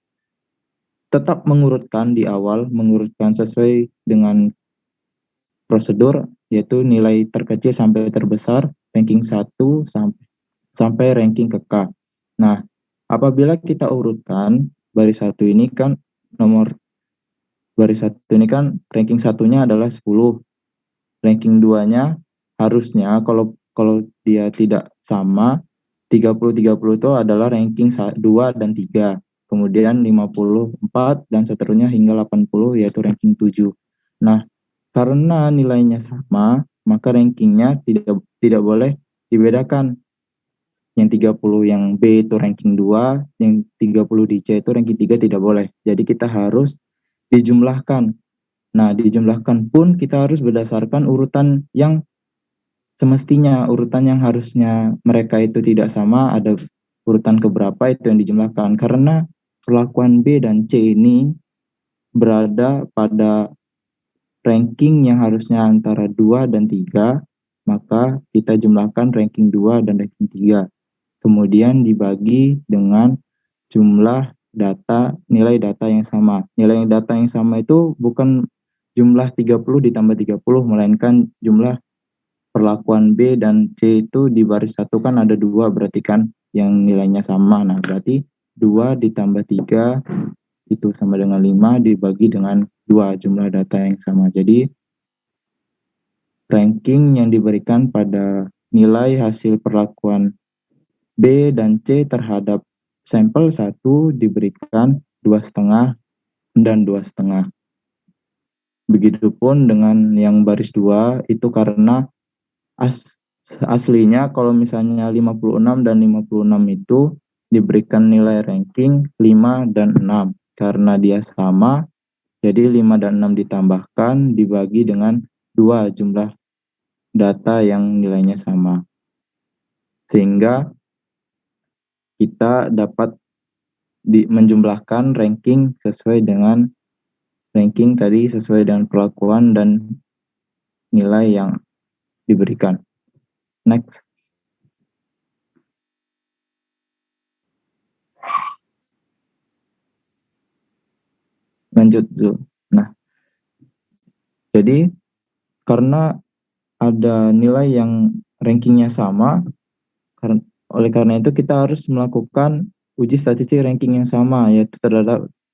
tetap mengurutkan di awal, mengurutkan sesuai dengan prosedur, yaitu nilai terkecil sampai terbesar, ranking 1 sampai ranking ke K. Nah, apabila kita urutkan baris 1 ini kan baris 1 ini kan ranking 1-nya adalah 10. Ranking 2-nya harusnya kalau dia tidak sama, 30-30 itu adalah ranking 2 dan 3. Kemudian 54 dan seterusnya hingga 80 yaitu ranking 7. Nah, karena nilainya sama, maka rankingnya tidak boleh dibedakan. Yang 30 yang B itu ranking 2, yang 30 di C itu ranking 3 tidak boleh. Jadi kita harus dijumlahkan. Nah, dijumlahkan pun kita harus berdasarkan urutan yang semestinya, urutan yang harusnya mereka itu tidak sama, ada urutan keberapa itu yang dijumlahkan. Karena perlakuan B dan C ini berada pada ranking yang harusnya antara 2 dan 3, maka kita jumlahkan ranking 2 dan ranking 3. Kemudian dibagi dengan jumlah data, nilai data yang sama. Nilai data yang sama itu bukan jumlah 30 ditambah 30, melainkan jumlah perlakuan B dan C itu di baris 1 kan ada 2, berarti kan yang nilainya sama. Nah, berarti 2 ditambah 3 itu sama dengan 5 dibagi dengan 2, jumlah data yang sama. Jadi ranking yang diberikan pada nilai hasil perlakuan B dan C terhadap sampel 1 diberikan 2,5 dan 2,5. Begitupun dengan yang baris 2 itu karena aslinya kalau misalnya 56 dan 56 itu diberikan nilai ranking 5 dan 6. Karena dia sama, jadi 5 dan 6 ditambahkan dibagi dengan 2 jumlah data yang nilainya sama. Sehingga kita dapat menjumlahkan ranking sesuai dengan ranking tadi sesuai dengan perlakuan dan nilai yang diberikan. Next. Lanjut dulu. Nah, jadi karena ada nilai yang rankingnya sama, oleh karena itu kita harus melakukan uji statistik ranking yang sama, yaitu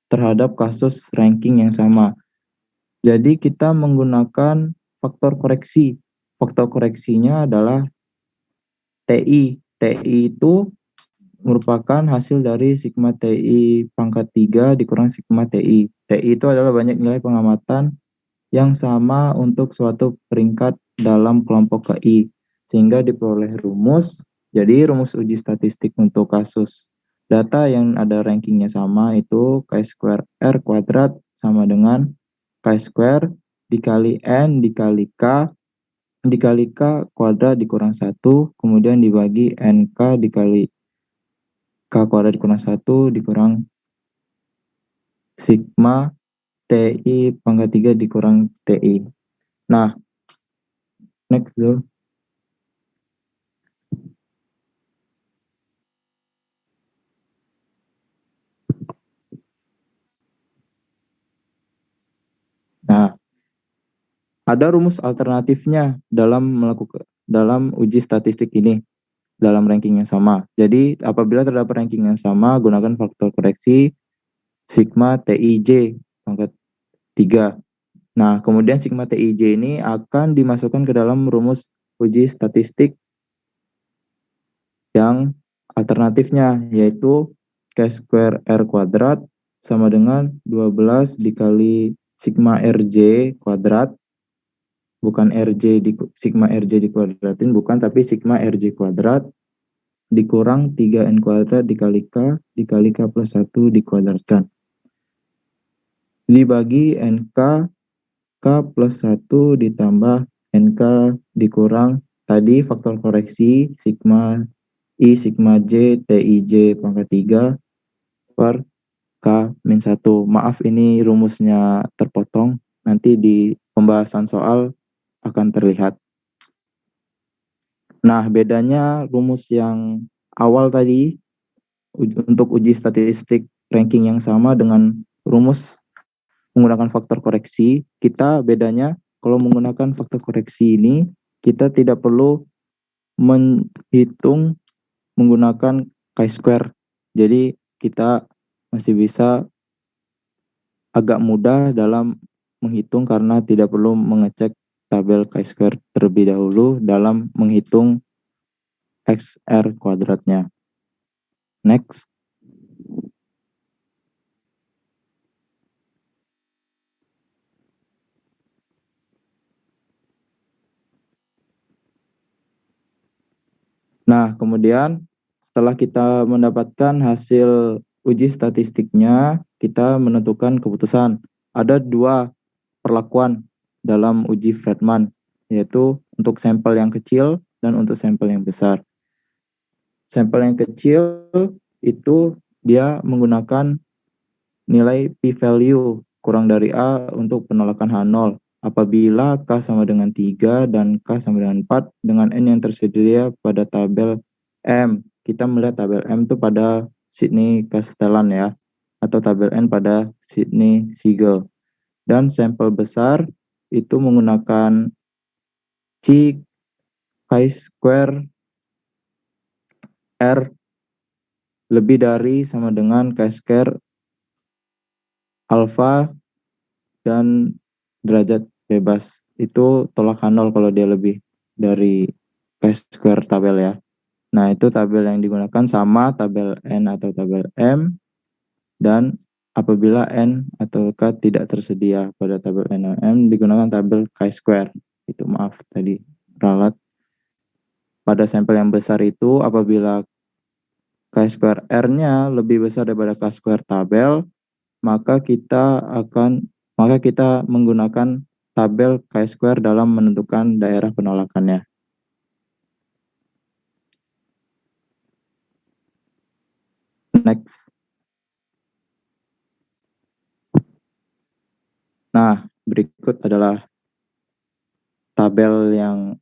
terhadap kasus ranking yang sama. Jadi kita menggunakan faktor koreksi. Faktor koreksinya adalah TI. TI itu merupakan hasil dari sigma TI pangkat 3 dikurang sigma TI. TI itu adalah banyak nilai pengamatan yang sama untuk suatu peringkat dalam kelompok KI, sehingga diperoleh rumus. Jadi rumus uji statistik untuk kasus data yang ada rankingnya sama itu Chi-square R kuadrat sama dengan Chi-square dikali N dikali K dikali K kuadrat dikurang 1, kemudian dibagi NK dikali K kuadrat dikurang 1 dikurang sigma TI pangkat 3 dikurang TI. Nah, next dulu. Nah, ada rumus alternatifnya dalam uji statistik ini dalam ranking yang sama. Jadi apabila terdapat ranking yang sama, gunakan faktor koreksi sigma TIJ pangkat 3. Nah, kemudian sigma TIJ ini akan dimasukkan ke dalam rumus uji statistik yang alternatifnya, yaitu Chi-square R kuadrat sama dengan 12 dikali sigma RJ kuadrat, bukan sigma RJ dikuadratin, bukan, tapi sigma RJ kuadrat dikurang 3N kuadrat dikali K plus 1 dikuadratkan. Dibagi NK, K plus 1 ditambah NK dikurang tadi faktor koreksi sigma I sigma J TIJ pangkat 3 per K min 1. Maaf ini rumusnya terpotong, nanti di pembahasan soal akan terlihat. Nah, bedanya rumus yang awal tadi untuk uji statistik ranking yang sama dengan rumus menggunakan faktor koreksi, kita bedanya kalau menggunakan faktor koreksi ini, kita tidak perlu menghitung menggunakan chi-square. Jadi kita masih bisa agak mudah dalam menghitung karena tidak perlu mengecek tabel chi-square terlebih dahulu dalam menghitung XR kuadratnya. Next. Nah, kemudian setelah kita mendapatkan hasil uji statistiknya, kita menentukan keputusan. Ada 2 perlakuan dalam uji Fredman, yaitu untuk sampel yang kecil dan untuk sampel yang besar. Sampel yang kecil itu dia menggunakan nilai p-value kurang dari A untuk penolakan H0. Apabila K sama dengan 3 dan K sama dengan 4 dengan N yang tersedia pada tabel M. Kita melihat tabel M itu pada Sidney Castellan ya, atau tabel N pada Sidney Siegel. Dan sampel besar itu menggunakan chi-square R lebih dari sama dengan chi-square alfa dan derajat bebas. Itu tolak H0 kalau dia lebih dari chi-square tabel ya. Nah, itu tabel yang digunakan sama tabel N atau tabel M, dan apabila N atau K tidak tersedia pada tabel NOM, digunakan tabel chi-square. Itu maaf tadi ralat. Pada sampel yang besar itu apabila chi-square R-nya lebih besar daripada chi-square tabel, maka kita menggunakan tabel chi-square dalam menentukan daerah penolakannya. Next. Nah, berikut adalah tabel yang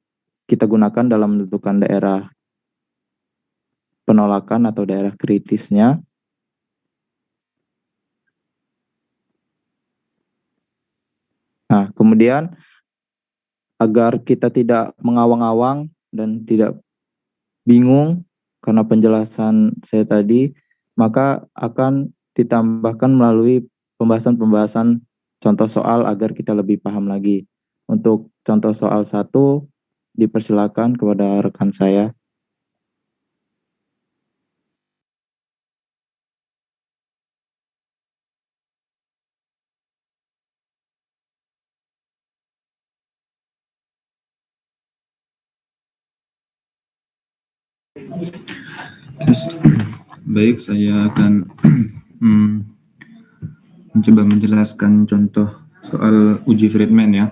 kita gunakan dalam menentukan daerah penolakan atau daerah kritisnya. Nah, kemudian agar kita tidak mengawang-awang dan tidak bingung karena penjelasan saya tadi, maka akan ditambahkan melalui pembahasan-pembahasan contoh soal agar kita lebih paham lagi. Untuk contoh soal 1, dipersilakan kepada rekan saya. Baik, saya akan mencoba menjelaskan contoh soal uji Friedman ya.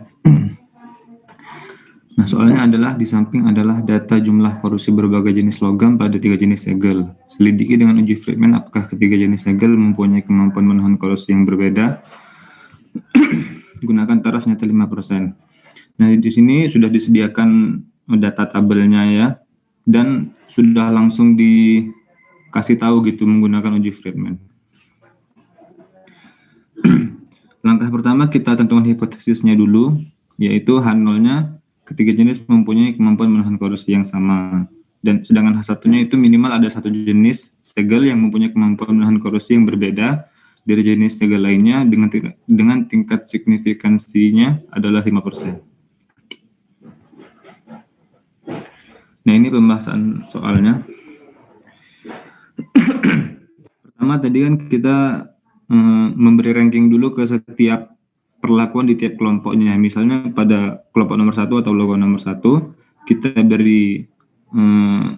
Nah, soalnya adalah di samping adalah data jumlah korosi berbagai jenis logam pada 3 jenis segel. Selidiki dengan uji Friedman apakah ketiga jenis segel mempunyai kemampuan menahan korosi yang berbeda. Gunakan taraf nyata 5%. Nah, di sini sudah disediakan data tabelnya ya, dan sudah langsung dikasih tahu gitu menggunakan uji Friedman. Langkah pertama kita tentukan hipotesisnya dulu, yaitu H0-nya ketiga jenis mempunyai kemampuan menahan korosi yang sama. Dan sedangkan H1-nya itu minimal ada satu jenis segel yang mempunyai kemampuan menahan korosi yang berbeda dari jenis segel lainnya dengan tingkat signifikansinya adalah 5%. Nah, ini pembahasan soalnya. Pertama tadi kan kita memberi ranking dulu ke setiap perlakuan di tiap kelompoknya. Misalnya pada kelompok nomor 1 atau logam nomor 1, kita beri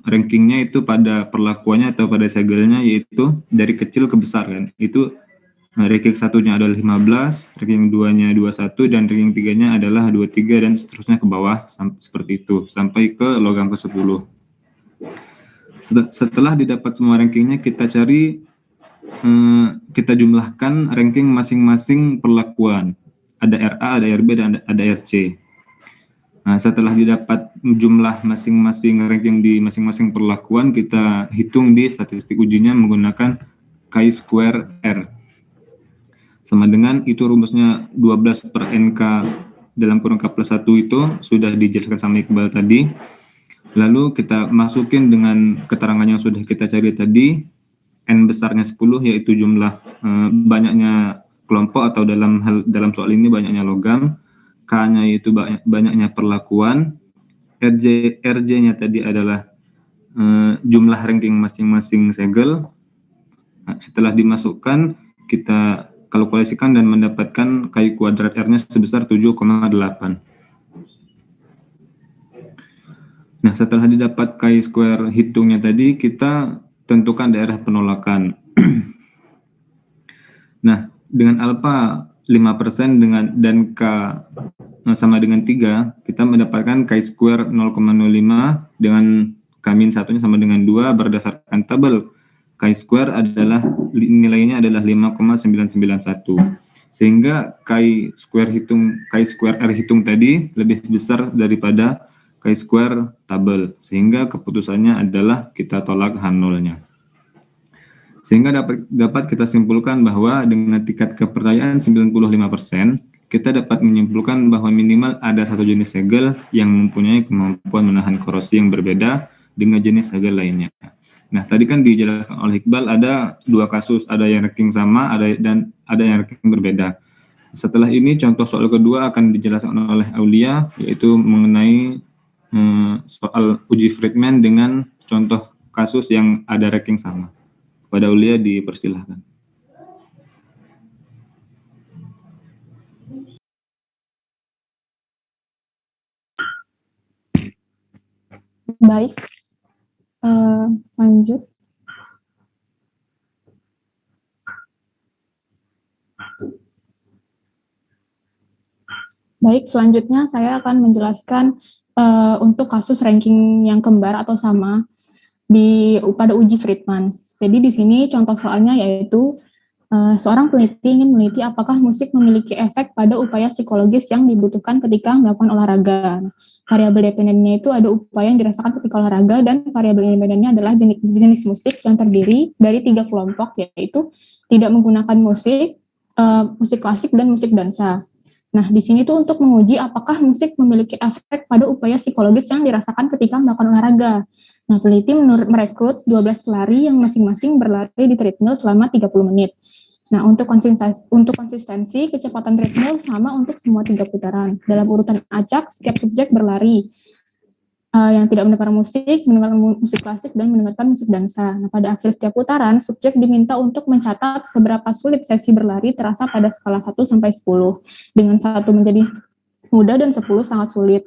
rankingnya itu pada perlakuannya atau pada segelnya, yaitu dari kecil ke besar kan. Itu ranking 1-nya adalah 15, ranking 2-nya 21, dan ranking 3-nya adalah 23, dan seterusnya ke bawah seperti itu sampai ke logam ke-10. Setelah didapat semua rankingnya, kita cari, kita jumlahkan ranking masing-masing perlakuan. Ada RA, ada RB, dan ada RC. Nah, setelah didapat jumlah masing-masing ranking di masing-masing perlakuan, kita hitung di statistik ujinya menggunakan chi-square R. Sama dengan itu rumusnya 12 per NK dalam kurung K plus 1 itu sudah dijelaskan sama Iqbal tadi. Lalu kita masukin dengan keterangan yang sudah kita cari tadi, N besarnya 10 yaitu jumlah banyaknya kelompok atau dalam soal ini banyaknya logam, K-nya yaitu banyaknya perlakuan, RJ-nya tadi adalah jumlah ranking masing-masing segel. Nah, setelah dimasukkan, kita kalkulasikan dan mendapatkan chi kuadrat R-nya sebesar 7,8. Nah, setelah didapat chi-square hitungnya tadi, kita tentukan daerah penolakan. Nah, dengan alfa 5% dan K sama dengan 3, kita mendapatkan chi-square 0,05 dengan K-1-nya sama dengan 2 berdasarkan tabel. Chi-square adalah nilainya adalah 5,991. Sehingga chi-square R hitung tadi lebih besar daripada chi-square tabel. Sehingga keputusannya adalah kita tolak H0-nya. Sehingga dapat kita simpulkan bahwa dengan tingkat kepercayaan 95%, kita dapat menyimpulkan bahwa minimal ada satu jenis segel yang mempunyai kemampuan menahan korosi yang berbeda dengan jenis segel lainnya. Nah, tadi kan dijelaskan oleh Iqbal ada 2 kasus, ada yang ranking sama, dan ada yang ranking berbeda. Setelah ini contoh soal kedua akan dijelaskan oleh Aulia, yaitu mengenai soal uji Friedman dengan contoh kasus yang ada ranking sama. Pada Aulia dipersilahkan. Baik, lanjut. Baik, selanjutnya saya akan menjelaskan untuk kasus ranking yang kembar atau sama pada uji Friedman. Jadi di sini contoh soalnya yaitu seorang peneliti ingin meneliti apakah musik memiliki efek pada upaya psikologis yang dibutuhkan ketika melakukan olahraga. Variabel dependennya itu ada upaya yang dirasakan ketika olahraga, dan variabel independennya adalah jenis musik yang terdiri dari 3 kelompok, yaitu tidak menggunakan musik, musik klasik, dan musik dansa. Nah, di sini tuh untuk menguji apakah musik memiliki efek pada upaya psikologis yang dirasakan ketika melakukan olahraga. Nah, peneliti merekrut 12 pelari yang masing-masing berlari di treadmill selama 30 menit. Nah, untuk konsistensi, kecepatan treadmill sama untuk semua 3 putaran. Dalam urutan acak, setiap subjek berlari yang tidak mendengarkan musik klasik, dan mendengarkan musik dansa. Nah, pada akhir setiap putaran, subjek diminta untuk mencatat seberapa sulit sesi berlari terasa pada skala 1 sampai 10, dengan 1 menjadi mudah dan 10 sangat sulit.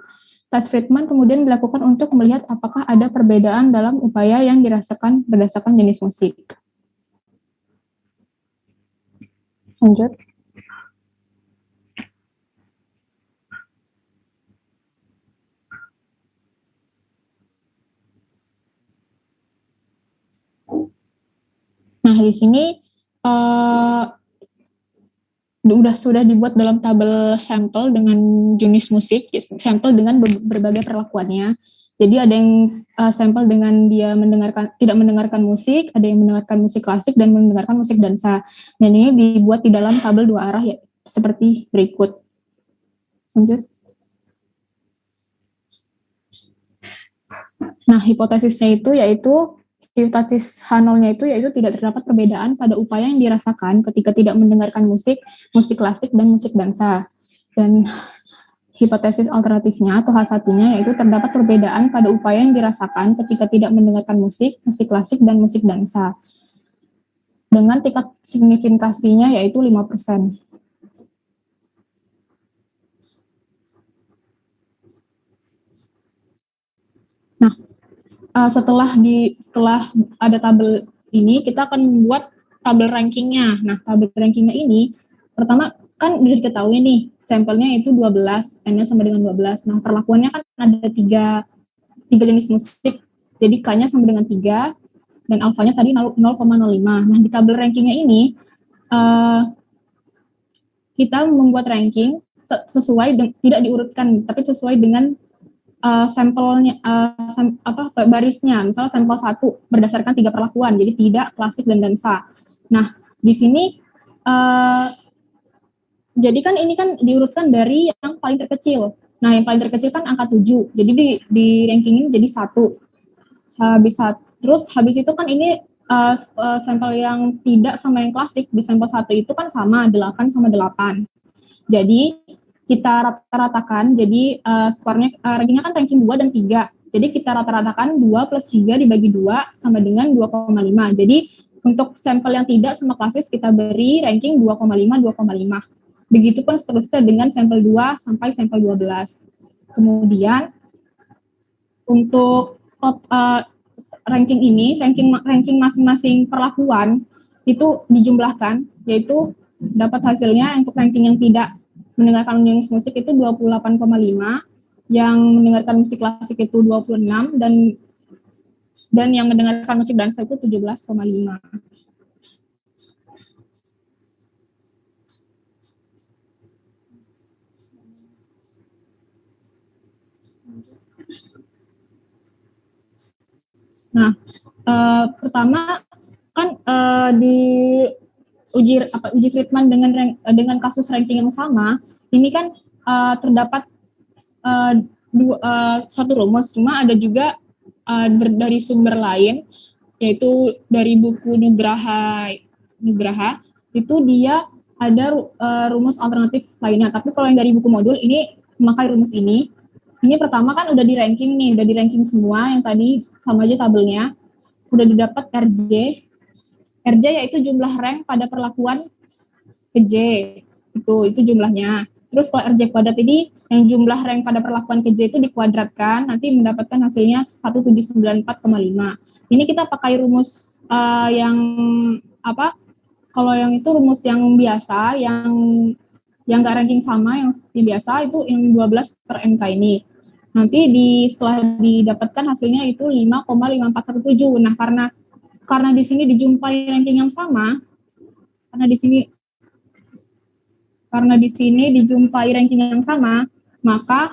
Tes Friedman kemudian dilakukan untuk melihat apakah ada perbedaan dalam upaya yang dirasakan berdasarkan jenis musik. Lanjut. Nah, di sini sudah dibuat dalam tabel sampel dengan jenis musik, sampel dengan berbagai perlakuannya. Jadi ada yang sampel dengan dia tidak mendengarkan musik, ada yang mendengarkan musik klasik dan mendengarkan musik dansa. Dan ini dibuat di dalam tabel 2 arah ya, seperti berikut. Lanjut. Nah, hipotesisnya itu yaitu hipotesis H0-nya itu yaitu tidak terdapat perbedaan pada upaya yang dirasakan ketika tidak mendengarkan musik, musik klasik, dan musik dansa. Dan hipotesis alternatifnya atau H1-nya yaitu terdapat perbedaan pada upaya yang dirasakan ketika tidak mendengarkan musik, musik klasik, dan musik dansa. Dengan tingkat signifikasinya yaitu 5%. Nah, setelah ada tabel ini, kita akan membuat tabel rankingnya. Nah, tabel rankingnya ini, pertama kan udah diketahui nih, sampelnya itu 12, N-nya sama dengan 12. Nah, perlakuannya kan ada 3 jenis musik, jadi K-nya sama dengan 3, dan alfanya tadi 0,05. Nah, di tabel rankingnya ini, kita membuat ranking sesuai, tidak diurutkan, tapi sesuai dengan sampelnya, barisnya. Misalnya sampel 1 berdasarkan 3 perlakuan, jadi tidak, klasik, dan dansa. Nah, di sini jadi kan ini kan diurutkan dari yang paling terkecil. Nah, yang paling terkecil kan angka 7. Jadi di rankingin jadi 1. Habis itu kan ini sampel yang tidak sama yang klasik. Di sampel 1 itu kan sama 8 sama 8. Jadi kita rata-ratakan, jadi skornya, rankingnya kan ranking 2 dan 3. Jadi kita rata-ratakan 2 plus 3 dibagi 2 sama dengan 2,5. Jadi untuk sampel yang tidak sama klasik kita beri ranking 2,5, 2,5. Begitupun seterusnya dengan sampel 2 sampai sampel 12. Kemudian untuk ranking ini, ranking masing-masing perlakuan itu dijumlahkan, yaitu dapat hasilnya untuk ranking yang tidak mendengarkan jenis musik itu 28,5, yang mendengarkan musik klasik itu 26, dan yang mendengarkan musik dansa itu 17,5. Nah, pertama kan di uji Friedman dengan kasus ranking yang sama, ini kan terdapat satu rumus, cuma ada juga dari sumber lain, yaitu dari buku Nugraha, itu dia ada rumus alternatif lainnya. Tapi kalau yang dari buku modul ini memakai rumus ini. Ini pertama kan udah di ranking nih, udah di ranking semua yang tadi sama aja tabelnya. Udah didapat RJ. RJ yaitu jumlah rank pada perlakuan ke J. Itu jumlahnya. Terus kalau RJ kuadrat ini yang jumlah rank pada perlakuan KJ itu dikuadratkan, nanti mendapatkan hasilnya 1794,5. Ini kita pakai rumus yang apa? Kalau yang itu rumus yang biasa, yang nggak ranking sama, yang biasa itu yang 12 per MK ini. Nanti setelah didapatkan hasilnya itu 5,5417. Nah, karena di sini dijumpai ranking yang sama, karena di sini dijumpai ranking yang sama, maka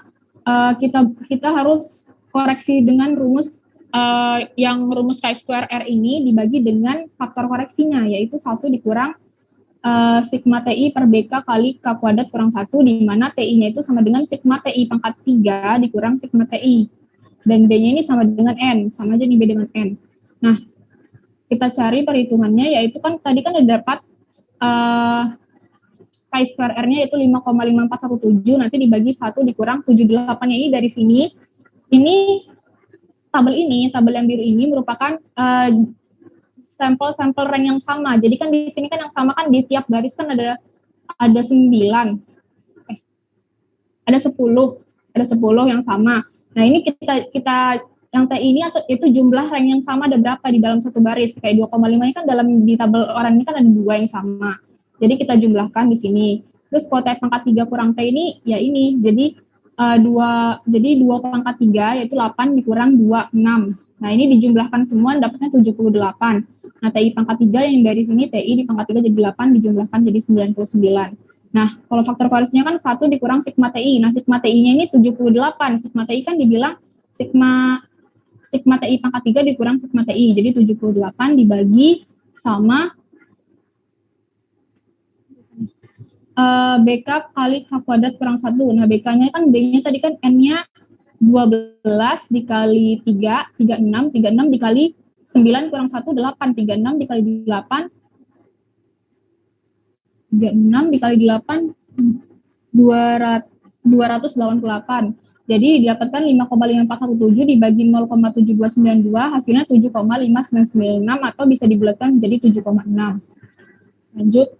kita harus koreksi dengan rumus yang rumus chi-square R ini dibagi dengan faktor koreksinya, yaitu 1 dikurang sigma TI per BK kali K kuadrat kurang 1, di mana TI-nya itu sama dengan sigma TI pangkat 3 dikurang sigma TI. Dan B-nya ini sama dengan N, sama aja nih B dengan N. Nah, kita cari perhitungannya, yaitu kan tadi kan udah dapat chi-square R-nya itu 5,5417, nanti dibagi 1 dikurang 78-nya ini dari sini. Ini tabel yang biru ini merupakan sampel rank yang sama. Jadi kan di sini kan yang sama kan di tiap baris kan ada 9. Ada 10 yang sama. Nah, ini kita yang TI ini atau itu jumlah rank yang sama ada berapa di dalam satu baris. Kayak 2,5 ini kan di tabel orang ini kan ada 2 yang sama. Jadi kita jumlahkan di sini. Terus kalau T pangkat 3 kurang T ini ya ini. Jadi 2 pangkat 3 yaitu 8 dikurang 2, 6. Nah, ini dijumlahkan semua dapatnya 78. Nah, TI pangkat 3 yang dari sini TI di pangkat 3 jadi 8 dijumlahkan jadi 99. Nah, kalau faktor koreksinya kan 1 dikurang sigma TI. Nah, sigma TI-nya ini 78. Sigma TI kan dibilang sigma TI pangkat 3 dikurang sigma TI. Jadi 78 dibagi sama BK kali K kuadrat kurang 1. Nah, BK-nya kan B-nya tadi kan N-nya 12 dikali 3, 36 dikali 9 kurang 1, 8. 36 dikali 8, 36 dikali 8, 288. Jadi didapatkan 5,5417 dibagi 0,7292, hasilnya 7,5996 atau bisa dibulatkan menjadi 7,6. Lanjut.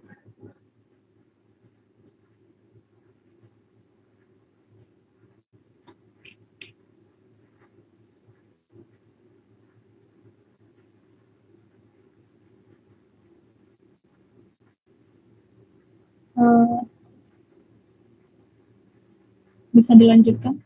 Bisa dilanjutkan.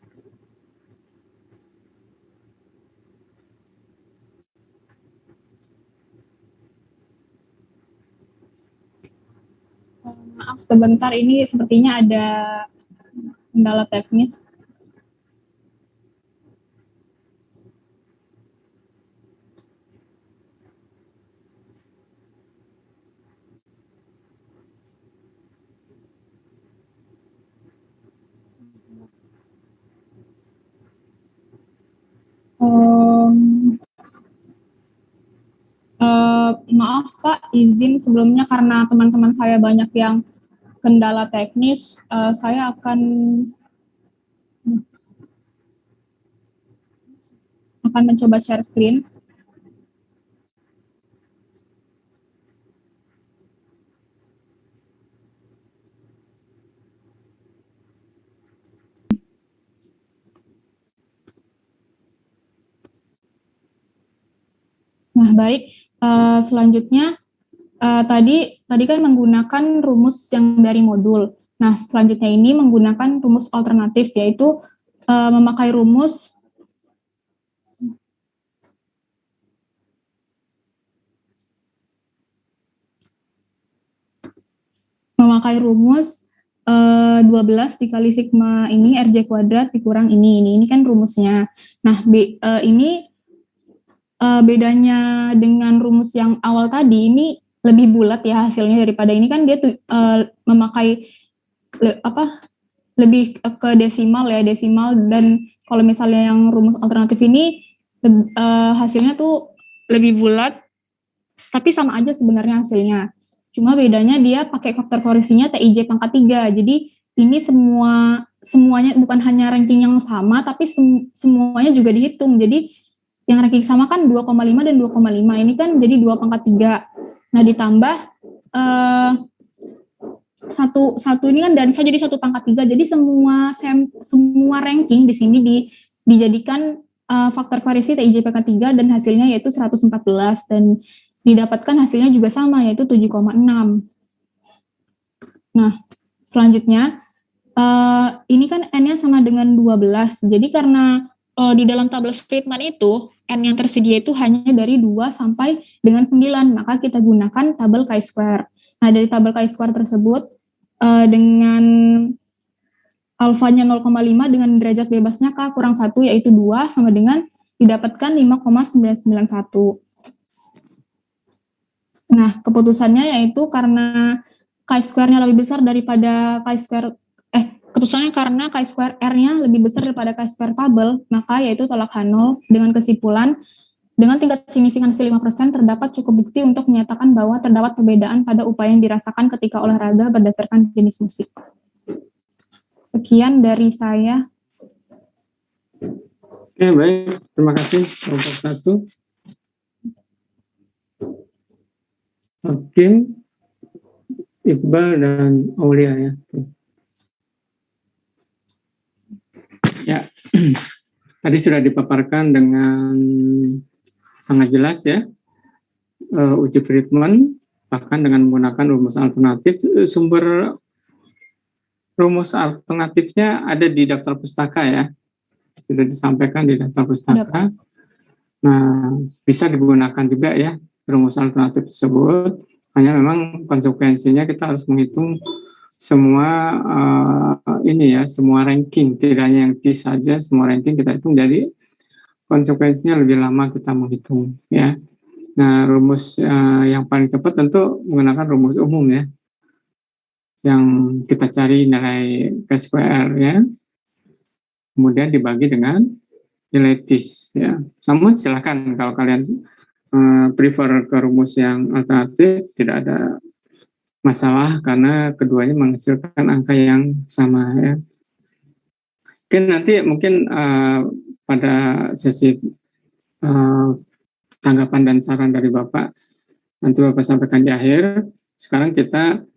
Maaf sebentar, ini sepertinya ada kendala teknis. Maaf Pak, izin sebelumnya karena teman-teman saya banyak yang kendala teknis, saya akan mencoba share screen. Nah, baik. Selanjutnya tadi kan menggunakan rumus yang dari modul. Nah, selanjutnya ini menggunakan rumus alternatif, yaitu memakai rumus memakai rumus 12 dikali sigma ini RJ kuadrat dikurang ini kan rumusnya. Nah, ini bedanya dengan rumus yang awal tadi, ini lebih bulat ya hasilnya daripada ini kan dia memakai lebih ke desimal ya, dan kalau misalnya yang rumus alternatif ini hasilnya tuh lebih bulat, tapi sama aja sebenarnya hasilnya. Cuma bedanya dia pakai faktor koreksinya TIJ pangkat 3. Jadi ini semuanya bukan hanya ranking yang sama, tapi semuanya juga dihitung. Jadi yang ranking sama kan 2,5 dan 2,5. Ini kan jadi 2 pangkat 3. Nah, ditambah satu ini kan dan saya jadi 1 pangkat 3. Jadi semua ranking di sini dijadikan faktor variasi TIJ pangkat 3 dan hasilnya yaitu 114 dan didapatkan hasilnya juga sama yaitu 7,6. Nah, selanjutnya ini kan N-nya sama dengan 12. Jadi karena di dalam tabel Friedman itu N yang tersedia itu hanya dari 2 sampai dengan 9, maka kita gunakan tabel chi-square. Nah, dari tabel chi-square tersebut dengan alfanya 0,5 dengan derajat bebasnya K kurang 1 yaitu 2 sama dengan didapatkan 5,991. Nah, keputusannya yaitu karena chi-square-nya lebih besar daripada chi-square keputusannya karena chi-square R-nya lebih besar daripada chi-square tabel, maka yaitu tolak H0 dengan kesimpulan dengan tingkat signifikansi 5% terdapat cukup bukti untuk menyatakan bahwa terdapat perbedaan pada upaya yang dirasakan ketika olahraga berdasarkan jenis musik. Sekian dari saya. Oke, baik. Terima kasih kelompok 1. Hakim, Iqbal, dan Aulia ya. Ya, tadi sudah dipaparkan dengan sangat jelas ya, uji Friedman, bahkan dengan menggunakan rumus alternatif. Sumber rumus alternatifnya ada di daftar pustaka ya, sudah disampaikan di daftar pustaka. Nah, bisa digunakan juga ya rumus alternatif tersebut, hanya memang konsekuensinya kita harus menghitung semua semua ranking, tidak hanya yang T saja, semua ranking kita hitung, jadi konsekuensinya lebih lama kita menghitung ya. Nah, rumus yang paling cepat tentu menggunakan rumus umum ya, yang kita cari nilai chi-square ya, kemudian dibagi dengan nilai TIS ya. Namun silakan kalau kalian prefer ke rumus yang alternatif, tidak ada masalah karena keduanya menghasilkan angka yang sama ya. Mungkin pada sesi tanggapan dan saran dari Bapak nanti Bapak sampaikan di akhir. Sekarang kita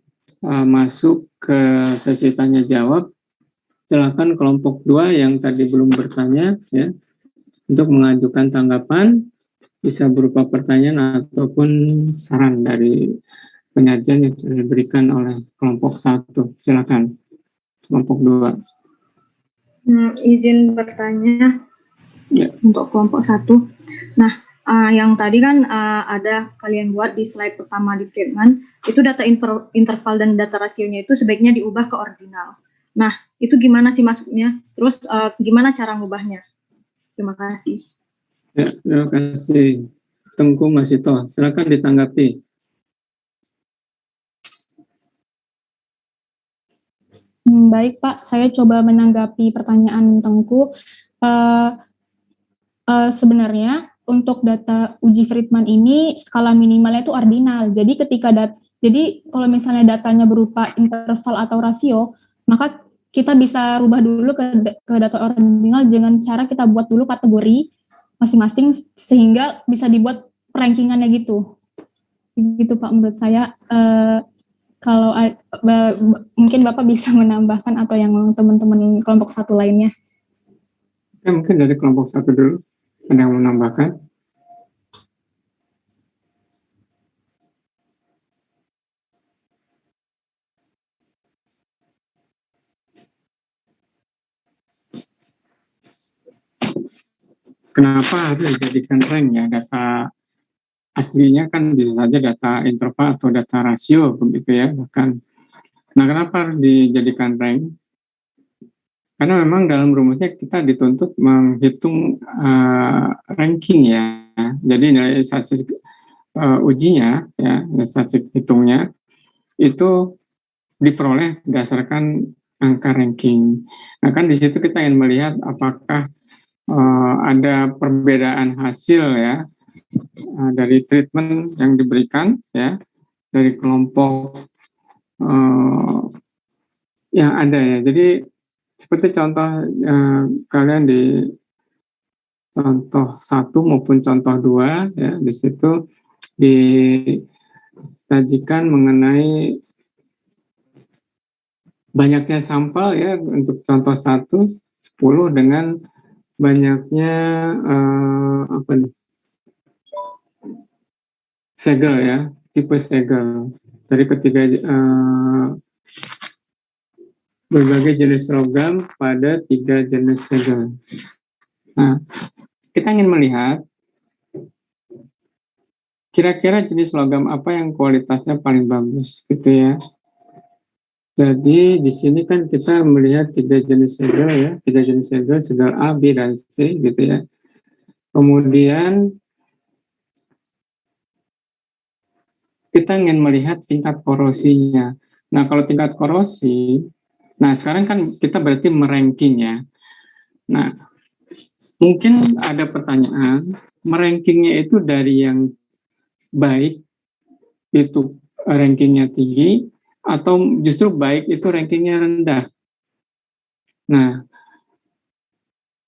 masuk ke sesi tanya jawab. Silakan kelompok 2 yang tadi belum bertanya ya, untuk mengajukan tanggapan, bisa berupa pertanyaan ataupun saran dari penyajian yang sudah diberikan oleh kelompok 1. Silakan kelompok 2. Izin bertanya ya. Untuk kelompok 1. Nah, yang tadi kan ada kalian buat di slide pertama di Friedman, itu data interval dan data rasionya itu sebaiknya diubah ke ordinal. Nah, itu gimana sih maksudnya? Terus gimana cara ngubahnya? Terima kasih. Ya, terima kasih. Tengku Masito, silakan ditanggapi. Baik Pak, saya coba menanggapi pertanyaan Tengku. Sebenarnya untuk data uji Friedman ini skala minimalnya itu ordinal. Jadi kalau misalnya datanya berupa interval atau rasio, maka kita bisa rubah dulu ke data ordinal dengan cara kita buat dulu kategori masing-masing sehingga bisa dibuat rankingannya gitu. Gitu Pak menurut saya. Kalau mungkin Bapak bisa menambahkan atau yang teman-teman kelompok 1 lainnya. Ya, mungkin dari kelompok 1 dulu, ada yang menambahkan? Kenapa harus dijadikan rank ya? Data aslinya kan bisa saja data interval atau data rasio begitu ya, bahkan. Nah, kenapa harus dijadikan rank? Karena memang dalam rumusnya kita dituntut menghitung ranking ya. Jadi nilai statistik ujinya ya, nilai statistik hitungnya itu diperoleh berdasarkan angka ranking. Nah, kan di situ kita ingin melihat apakah ada perbedaan hasil ya dari treatment yang diberikan ya dari kelompok yang ada ya. Jadi seperti contoh kalian di contoh 1 maupun contoh 2 ya, di situ disajikan mengenai banyaknya sampel ya untuk contoh 1, 10 dengan banyaknya segel ya, tipe segel dari ketiga berbagai jenis logam pada 3 jenis segel. Nah, kita ingin melihat kira-kira jenis logam apa yang kualitasnya paling bagus gitu ya. Jadi di sini kan kita melihat 3 jenis segel ya, 3 jenis segel A, B, dan C gitu ya. Kemudian kita ingin melihat tingkat korosinya. Nah, kalau tingkat korosi, nah sekarang kan kita berarti meranking ya. Nah, mungkin ada pertanyaan, merankingnya itu dari yang baik itu rankingnya tinggi, atau justru baik itu rankingnya rendah. Nah,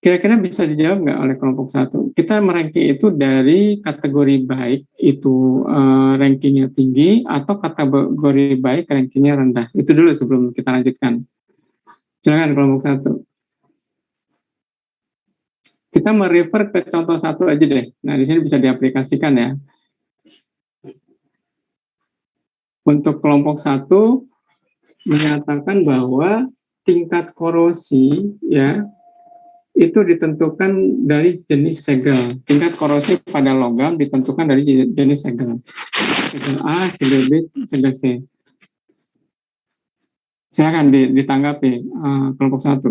kira-kira bisa dijawab nggak oleh kelompok 1? Kita meranking itu dari kategori baik itu rankingnya tinggi, atau kategori baik rankingnya rendah. Itu dulu sebelum kita lanjutkan. Silakan kelompok 1. Kita merefer ke contoh 1 aja deh. Nah, di sini bisa diaplikasikan ya. Untuk kelompok 1 menyatakan bahwa tingkat korosi ya itu ditentukan dari jenis segel. Tingkat korosi pada logam ditentukan dari jenis segel. Segel A, segel B, segel C. Silakan ditanggapi kelompok 1.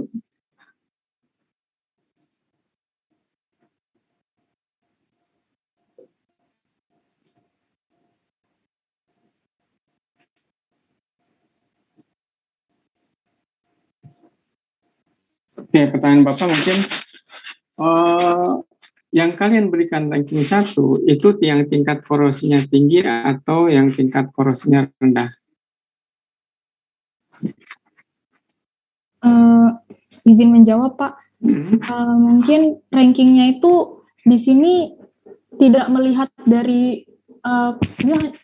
Oke, pertanyaan Bapak mungkin yang kalian berikan ranking 1 itu yang tingkat korosinya tinggi atau yang tingkat korosinya rendah? Izin menjawab, Pak. Mungkin rankingnya itu di sini tidak melihat dari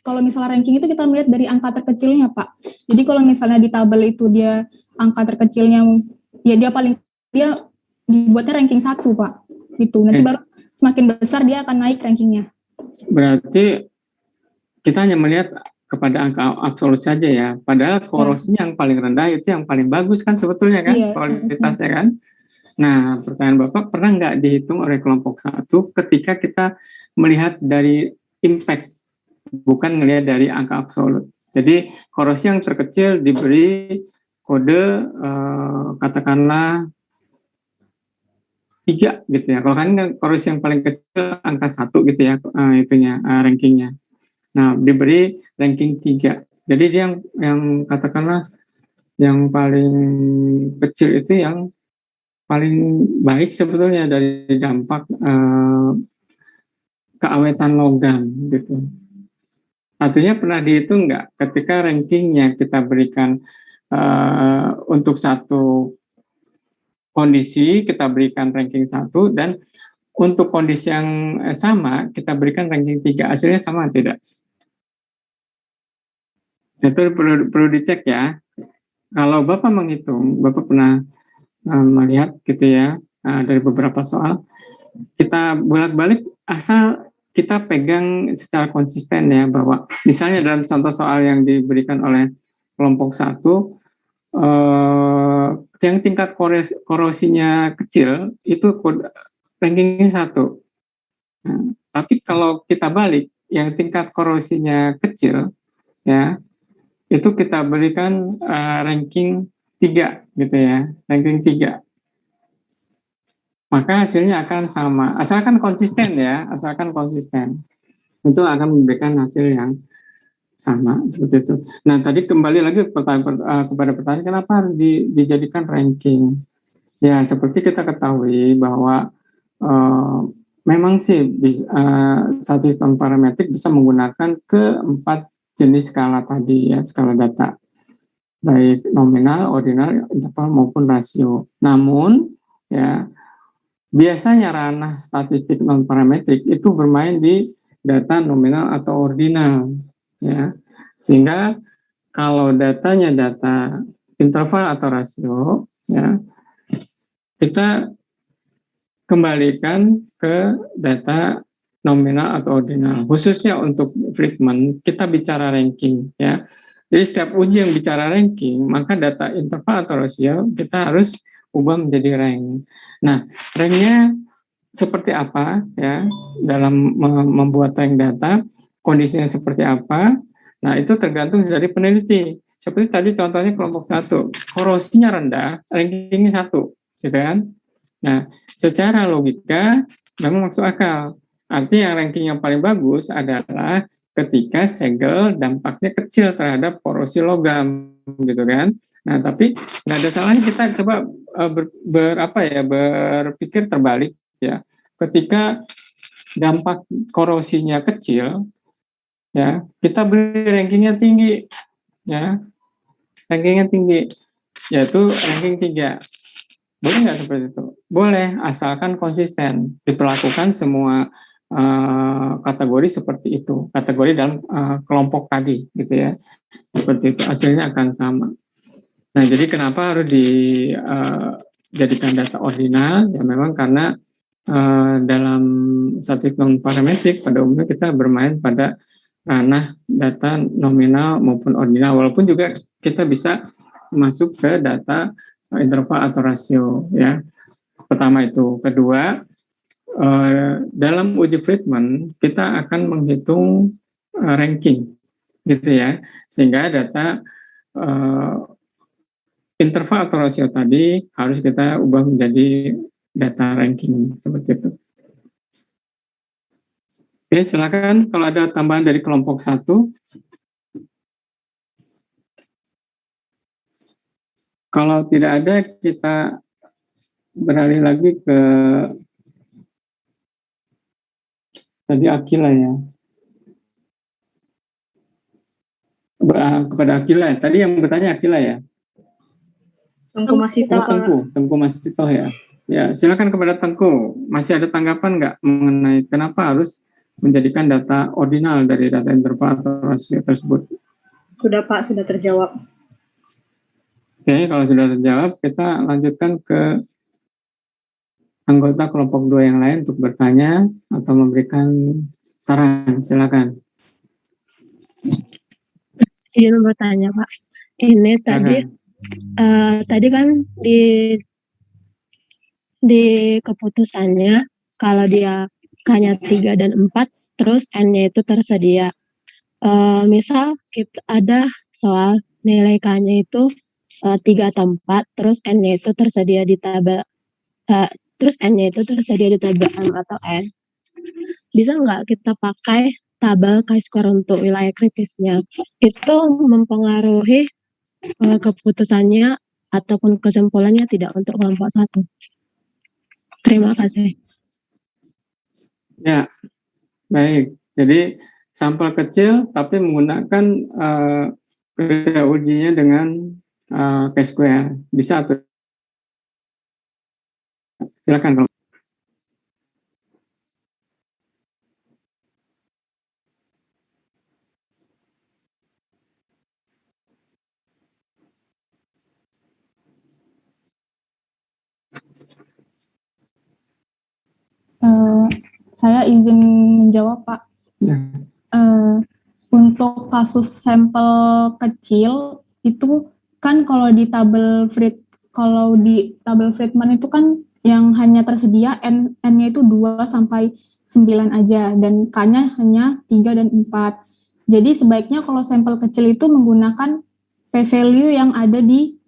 kalau misalnya ranking itu kita melihat dari angka terkecilnya, Pak. Jadi kalau misalnya di tabel itu dia angka terkecilnya ya dia dibuatnya ranking 1, Pak. Gitu. Nanti baru semakin besar dia akan naik rankingnya. Berarti Kita hanya melihat kepada angka absolut saja ya. Padahal korosinya yang paling rendah itu yang paling bagus kan sebetulnya kan, kualitasnya kan. Nah, pertanyaan Bapak, pernah nggak dihitung oleh kelompok 1 ketika kita melihat dari impact, bukan melihat dari angka absolut. Jadi korosi yang terkecil diberi kode katakanlah 3 gitu ya. Kalau kan korosi yang paling kecil angka 1 gitu ya, rankingnya. Nah, diberi ranking 3. Jadi dia yang katakanlah yang paling kecil itu yang paling baik sebetulnya dari dampak keawetan logam gitu. Artinya pernah dihitung nggak ketika rankingnya kita berikan untuk satu kondisi kita berikan ranking 1 dan untuk kondisi yang sama kita berikan ranking 3, hasilnya sama tidak? Itu perlu dicek ya. Kalau Bapak menghitung, Bapak pernah melihat gitu ya, dari beberapa soal, kita bolak-balik asal kita pegang secara konsisten ya, bahwa misalnya dalam contoh soal yang diberikan oleh kelompok 1, yang tingkat korosinya kecil, itu rankingnya 1. Nah, tapi kalau kita balik, yang tingkat korosinya kecil, ya, itu kita berikan ranking 3 gitu ya, ranking 3. Maka hasilnya akan sama, asalkan konsisten ya, asalkan konsisten. Itu akan memberikan hasil yang sama seperti itu. Nah, tadi kembali lagi kepada pertanyaan kenapa harus dijadikan ranking? Ya, seperti kita ketahui bahwa memang sih statistik parametrik bisa menggunakan ke-4 jenis skala tadi ya, skala data, baik nominal, ordinal, interval maupun rasio. Namun ya biasanya ranah statistik non parametrik itu bermain di data nominal atau ordinal ya, sehingga kalau datanya data interval atau rasio, ya, kita kembalikan ke data nominal atau ordinal. Khususnya untuk Friedman, kita bicara ranking, ya. Jadi setiap uji yang bicara ranking, maka data interval atau rasio kita harus ubah menjadi rank. Nah, ranknya seperti apa, ya, dalam membuat rank data, kondisinya seperti apa. Nah, itu tergantung dari peneliti. Seperti tadi contohnya kelompok 1, korosinya rendah, rankingnya 1, gitu kan. Nah, secara logika memang masuk akal. Artinya yang ranking yang paling bagus adalah ketika segel dampaknya kecil terhadap korosi logam, gitu kan. Nah, tapi nggak ada salahnya kita coba berpikir terbalik, ya. Ketika dampak korosinya kecil, ya, kita beri rankingnya tinggi, ya, rankingnya tinggi, yaitu ranking 3. Boleh nggak seperti itu? Boleh, asalkan konsisten diperlakukan semua kategori seperti itu, kategori dalam kelompok tadi, gitu ya, seperti itu, hasilnya akan sama. Nah, jadi kenapa harus dijadikan data ordinal? Ya memang karena dalam statistik non parametrik pada umumnya kita bermain pada ranah data nominal maupun ordinal, walaupun juga kita bisa masuk ke data interval atau rasio, ya. Pertama itu. Kedua, dalam uji Friedman kita akan menghitung ranking, gitu ya, sehingga data interval atau rasio tadi harus kita ubah menjadi data ranking, seperti itu. Oke, silakan kalau ada tambahan dari kelompok 1. Kalau tidak ada, kita beralih lagi ke tadi Akila, ya. Kepada Akila, tadi yang bertanya Akila, ya. Tengku Masito. Tengku Masito, ya. Ya, silakan kepada Tengku. Masih ada tanggapan nggak mengenai kenapa harus menjadikan data ordinal dari data interval atau rasio tersebut? Sudah Pak, sudah terjawab. Oke, kalau sudah terjawab, kita lanjutkan ke anggota kelompok 2 yang lain untuk bertanya atau memberikan saran. Silakan. Izin bertanya, Pak. Ini tadi kan di keputusannya kalau dia K-nya 3 dan 4, terus N-nya itu tersedia. Misal kita ada soal nilai K-nya itu 3 atau 4, terus N-nya itu tersedia di tabel terus N-nya itu tersedia di tabel M atau N. Bisa nggak kita pakai tabel chi-square untuk wilayah kritisnya? Itu mempengaruhi keputusannya ataupun kesimpulannya tidak untuk kelompok 1. Terima kasih. Ya, baik. Jadi sampel kecil tapi menggunakan kriteria ujinya dengan chi-square. Bisa atau silakan. Saya izin menjawab, Pak. Ya. Untuk kasus sampel kecil itu kan kalau di tabel Friedman itu kan yang hanya tersedia N-nya itu 2 sampai 9 aja dan K-nya hanya 3 dan 4. Jadi sebaiknya kalau sampel kecil itu menggunakan p-value yang ada di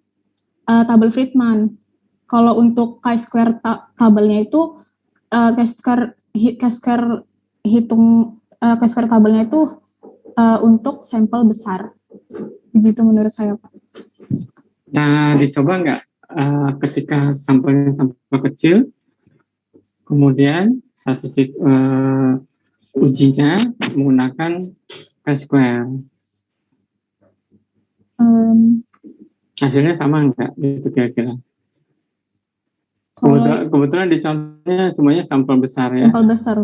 tabel Friedman. Kalau untuk chi-square tabelnya itu chi-square tabelnya itu untuk sampel besar. Begitu menurut saya, Pak. Nah, dicoba nggak ketika sampelnya sampel kecil, kemudian statistik ujinya menggunakan chi-square. Hasilnya sama nggak? Itu kira-kira. Kebetulan di contohnya semuanya sampel besar, ya. Sampel besar.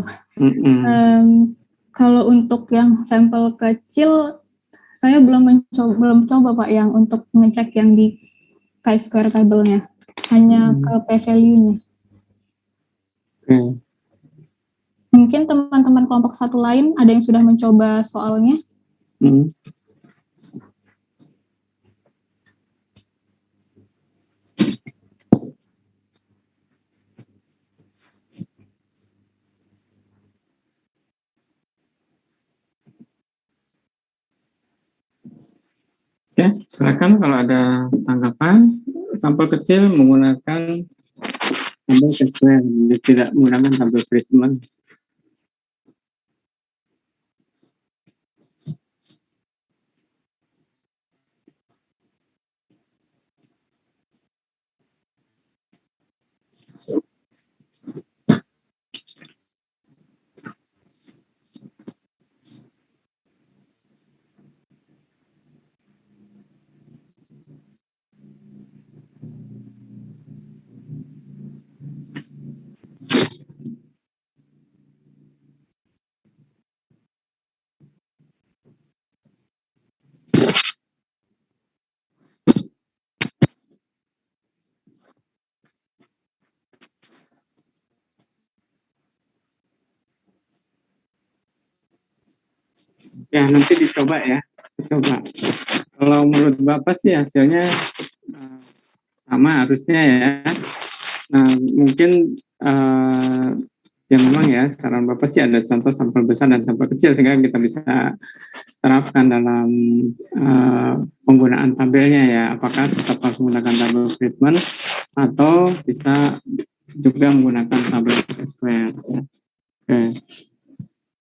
Kalau untuk yang sampel kecil, saya belum coba Pak yang untuk ngecek yang di chi-square tabelnya, hanya ke p-value-nya. Mungkin teman-teman kelompok 1 lain ada yang sudah mencoba soalnya? Oke, silakan kalau ada tanggapan. Sampel kecil menggunakan tabel chi-square, tidak menggunakan tabel Friedman. Ya, nanti dicoba ya. Dicoba. Kalau menurut Bapak sih hasilnya sama harusnya ya. Nah, mungkin ya memang ya, saran Bapak sih ada contoh sampel besar dan sampel kecil sehingga kita bisa terapkan dalam penggunaan tabelnya ya. Apakah tetap harus menggunakan tabel Friedman atau bisa juga menggunakan tabel chi-square. Ya. Oke.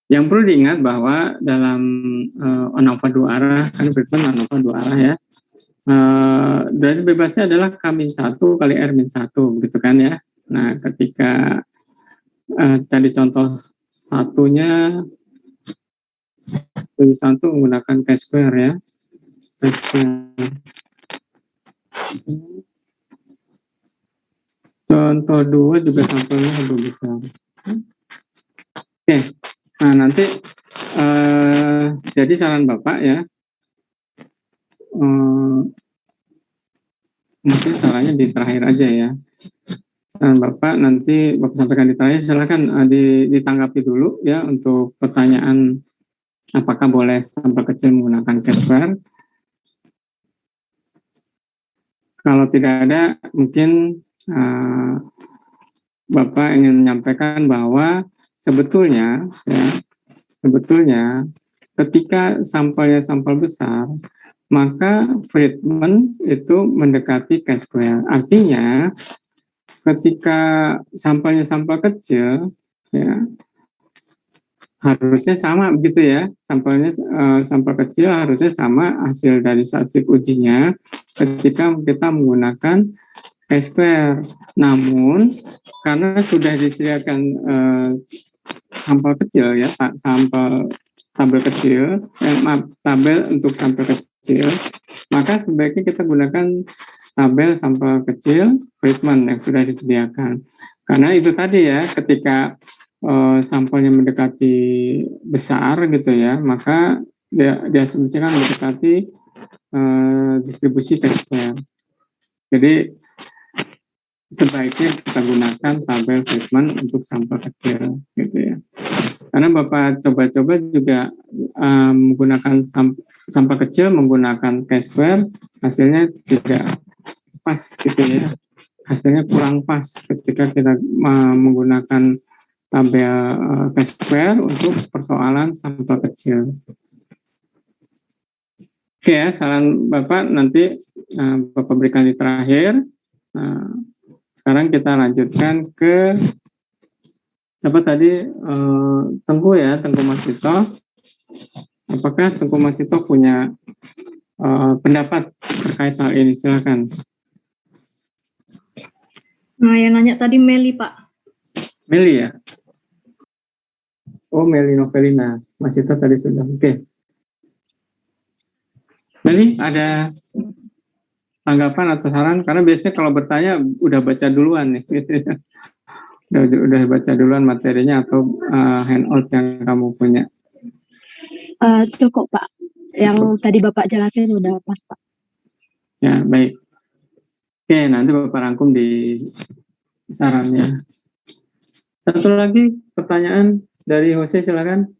Yang perlu diingat bahwa dalam ANOVA 2 arah, kan Friedman ANOVA 2 arah ya, derajat bebasnya adalah K-1 kali R-1, begitu kan ya. Nah, ketika tadi contoh satunya, satu menggunakan chi-square ya. Contoh 2 juga sampelnya lebih besar. Oke. Nah, nanti jadi saran Bapak ya, mungkin sarannya di terakhir aja ya. Saran Bapak nanti Bapak sampaikan di terakhir, silakan ditanggapi dulu ya untuk pertanyaan apakah boleh sampel kecil menggunakan chi-square. Kalau tidak ada, mungkin Bapak ingin menyampaikan bahwa sebetulnya ketika sampelnya sampel besar, maka Friedman itu mendekati chi-square. Artinya ketika sampelnya sampel kecil, ya harusnya sama begitu ya. Sampelnya sampel kecil harusnya sama hasil dari statistik ujinya ketika kita menggunakan chi-square. Namun karena sudah disediakan sampel kecil ya, sampel tabel kecil, tabel untuk sampel kecil, maka sebaiknya kita gunakan tabel sampel kecil Friedman yang sudah disediakan. Karena itu tadi ya, ketika sampelnya mendekati besar gitu ya, maka diasumsikan mendekati distribusi chi-square. Jadi sebaiknya kita gunakan tabel Friedman untuk sampel kecil gitu ya. Karena Bapak coba-coba juga menggunakan sampel kecil menggunakan chi-square, hasilnya tidak pas gitu ya. Hasilnya kurang pas ketika kita menggunakan tabel chi-square untuk persoalan sampel kecil. Oke ya, saran Bapak nanti Bapak berikan di terakhir. Sekarang kita lanjutkan ke siapa tadi, Tengku ya, Tengku Masito. Apakah Tengku Masito punya pendapat terkait hal ini? Silakan. Nah, yang nanya tadi Meli, Pak. Meli ya? Oh, Meli Novelina. Masito tadi sudah. Oke. Meli, ada tanggapan atau saran? Karena biasanya kalau bertanya udah baca duluan nih. udah baca duluan materinya atau handout yang kamu punya? Cukup Pak, yang tadi Bapak jelasin udah pas Pak. Ya, baik. Oke, nanti Bapak rangkum di sarannya. Satu lagi pertanyaan dari Jose, silakan.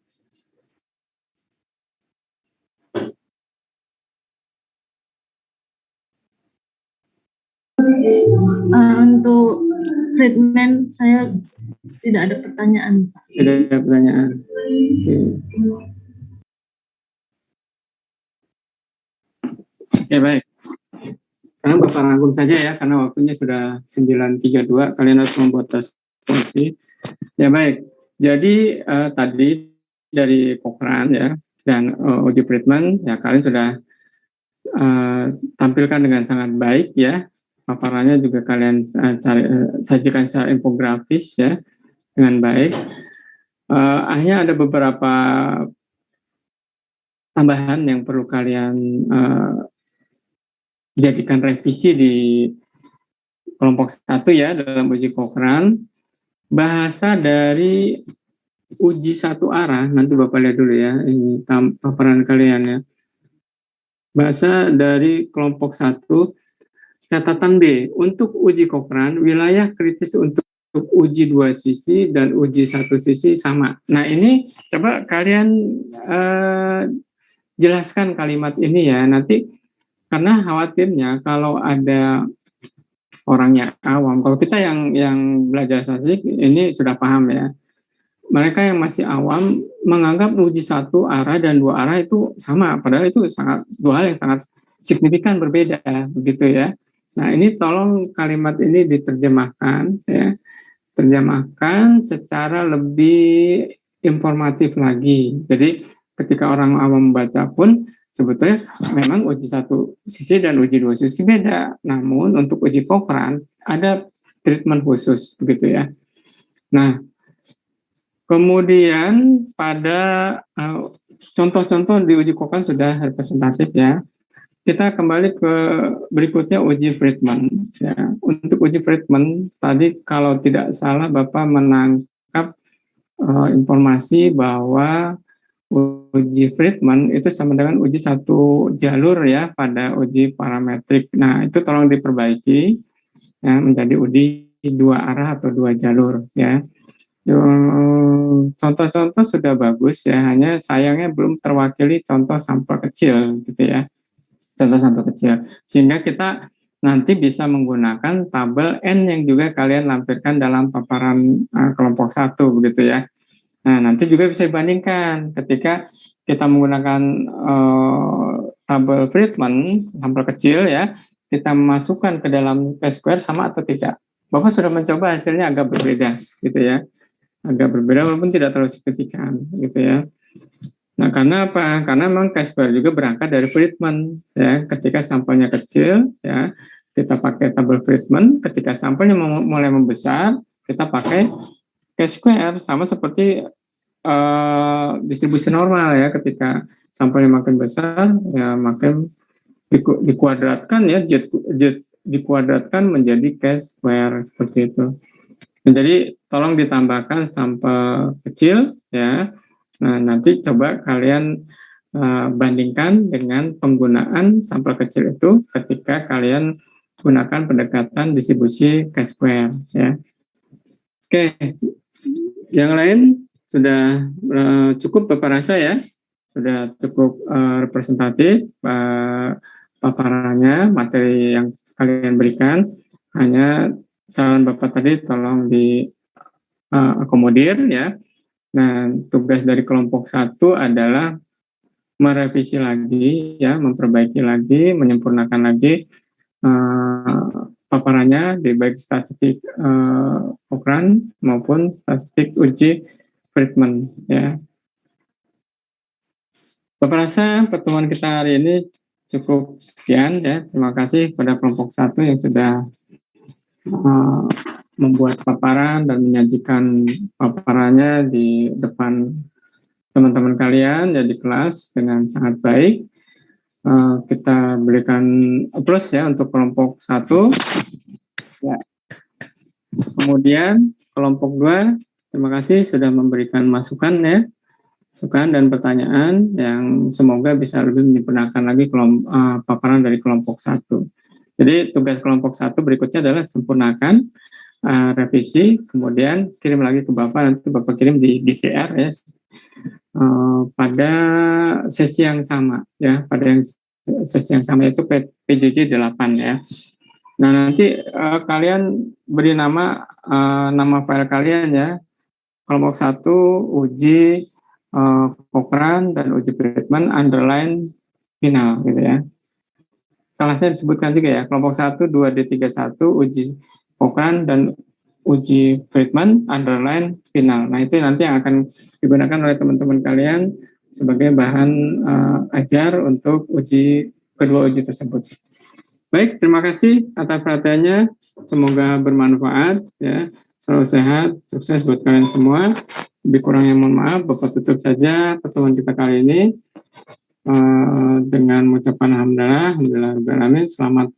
Untuk Friedman saya tidak ada pertanyaan. Tidak ada pertanyaan. Oke, baik. Karena Bapak rangkum saja ya, karena waktunya sudah 9.32, kalian harus membuat responsif. Ya baik, jadi tadi dari Cochrane ya, dan uji Friedman, ya kalian sudah tampilkan dengan sangat baik ya, paparannya juga kalian sajikan secara infografis ya, dengan baik. Hanya ada beberapa tambahan yang perlu kalian jadikan revisi di kelompok 1 ya dalam uji Cochrane. Bahasa dari uji satu arah, nanti Bapak lihat dulu ya, ini paparan kalian ya. Bahasa dari kelompok 1, catatan B, untuk uji Cochrane, wilayah kritis untuk uji 2 sisi dan uji 1 sisi sama. Nah ini coba kalian jelaskan kalimat ini ya, nanti karena khawatirnya kalau ada orang yang awam, kalau kita yang belajar statistik ini sudah paham ya, mereka yang masih awam menganggap uji satu arah dan 2 arah itu sama, padahal itu sangat 2 hal yang sangat signifikan berbeda, begitu ya. Nah ini tolong kalimat ini diterjemahkan ya, terjemahkan secara lebih informatif lagi. Jadi ketika orang awam membaca pun sebetulnya memang uji 1 sisi dan uji 2 sisi beda. Namun untuk uji Cochrane ada treatment khusus begitu ya. Nah, kemudian pada contoh-contoh di uji Cochrane sudah representatif ya. Kita kembali ke berikutnya uji Friedman ya. Untuk uji Friedman tadi kalau tidak salah Bapak menangkap informasi bahwa uji Friedman itu sama dengan uji 1 jalur ya pada uji parametrik. Nah itu tolong diperbaiki ya, menjadi uji 2 arah atau 2 jalur ya. Contoh-contoh sudah bagus ya, hanya sayangnya belum terwakili contoh sampel kecil gitu ya, contoh sampel kecil, sehingga kita nanti bisa menggunakan tabel N yang juga kalian lampirkan dalam paparan kelompok 1 begitu ya. Nah, nanti juga bisa dibandingkan ketika kita menggunakan tabel Friedman, sampel kecil ya, kita masukkan ke dalam P-square sama atau tidak. Bapak sudah mencoba, hasilnya agak berbeda gitu ya. Agak berbeda walaupun tidak terlalu signifikan gitu ya. Nah, karena apa? Karena memang P-square juga berangkat dari Friedman ya. Ketika sampelnya kecil ya, kita pakai tabel Friedman. Ketika sampelnya mulai membesar, kita pakai P-square, sama seperti distribusi normal ya. Ketika sampelnya makin besar ya makin dikuadratkan ya, dikuadratkan menjadi P-square seperti itu. Nah, jadi tolong ditambahkan sampel kecil ya. Nah, nanti coba kalian bandingkan dengan penggunaan sampel kecil itu ketika kalian gunakan pendekatan distribusi P-square ya. Oke, yang lain sudah cukup Bapak rasa ya, sudah cukup representatif paparannya, materi yang kalian berikan. Hanya saran Bapak tadi tolong di akomodir ya. Nah, tugas dari kelompok 1 adalah merevisi lagi ya, memperbaiki lagi, menyempurnakan lagi paparannya di baik statistik Cochrane maupun statistik uji Friedman ya. Bapak rasa pertemuan kita hari ini cukup sekian ya. Terima kasih kepada kelompok 1 yang sudah membuat paparan dan menyajikan paparannya di depan teman-teman kalian ya di kelas dengan sangat baik. Kita berikan aplaus ya untuk kelompok 1 ya. Kemudian kelompok 2, terima kasih sudah memberikan masukan ya, masukan dan pertanyaan yang semoga bisa lebih menyempurnakan lagi paparan dari kelompok 1. Jadi tugas kelompok 1 berikutnya adalah sempurnakan revisi, kemudian kirim lagi ke Bapak, nanti Bapak kirim di DCR ya, pada sesi yang sama ya, pada sesi yang sama itu PJJ 8 ya. Nah nanti kalian beri nama file kalian ya, kelompok 1 uji Cochrane dan uji Friedman underline final gitu ya. Kelasnya disebutkan juga ya, kelompok 1 2D31 uji Cochrane dan uji Friedman underline final. Nah itu nanti yang akan digunakan oleh teman-teman kalian sebagai bahan ajar untuk kedua uji tersebut. Baik, terima kasih atas perhatiannya. Semoga bermanfaat ya. Selalu sehat, sukses buat kalian semua. Lebih kurangnya mohon maaf. Bapak tutup saja pertemuan kita kali ini dengan mengucapkan alhamdulillah, selamat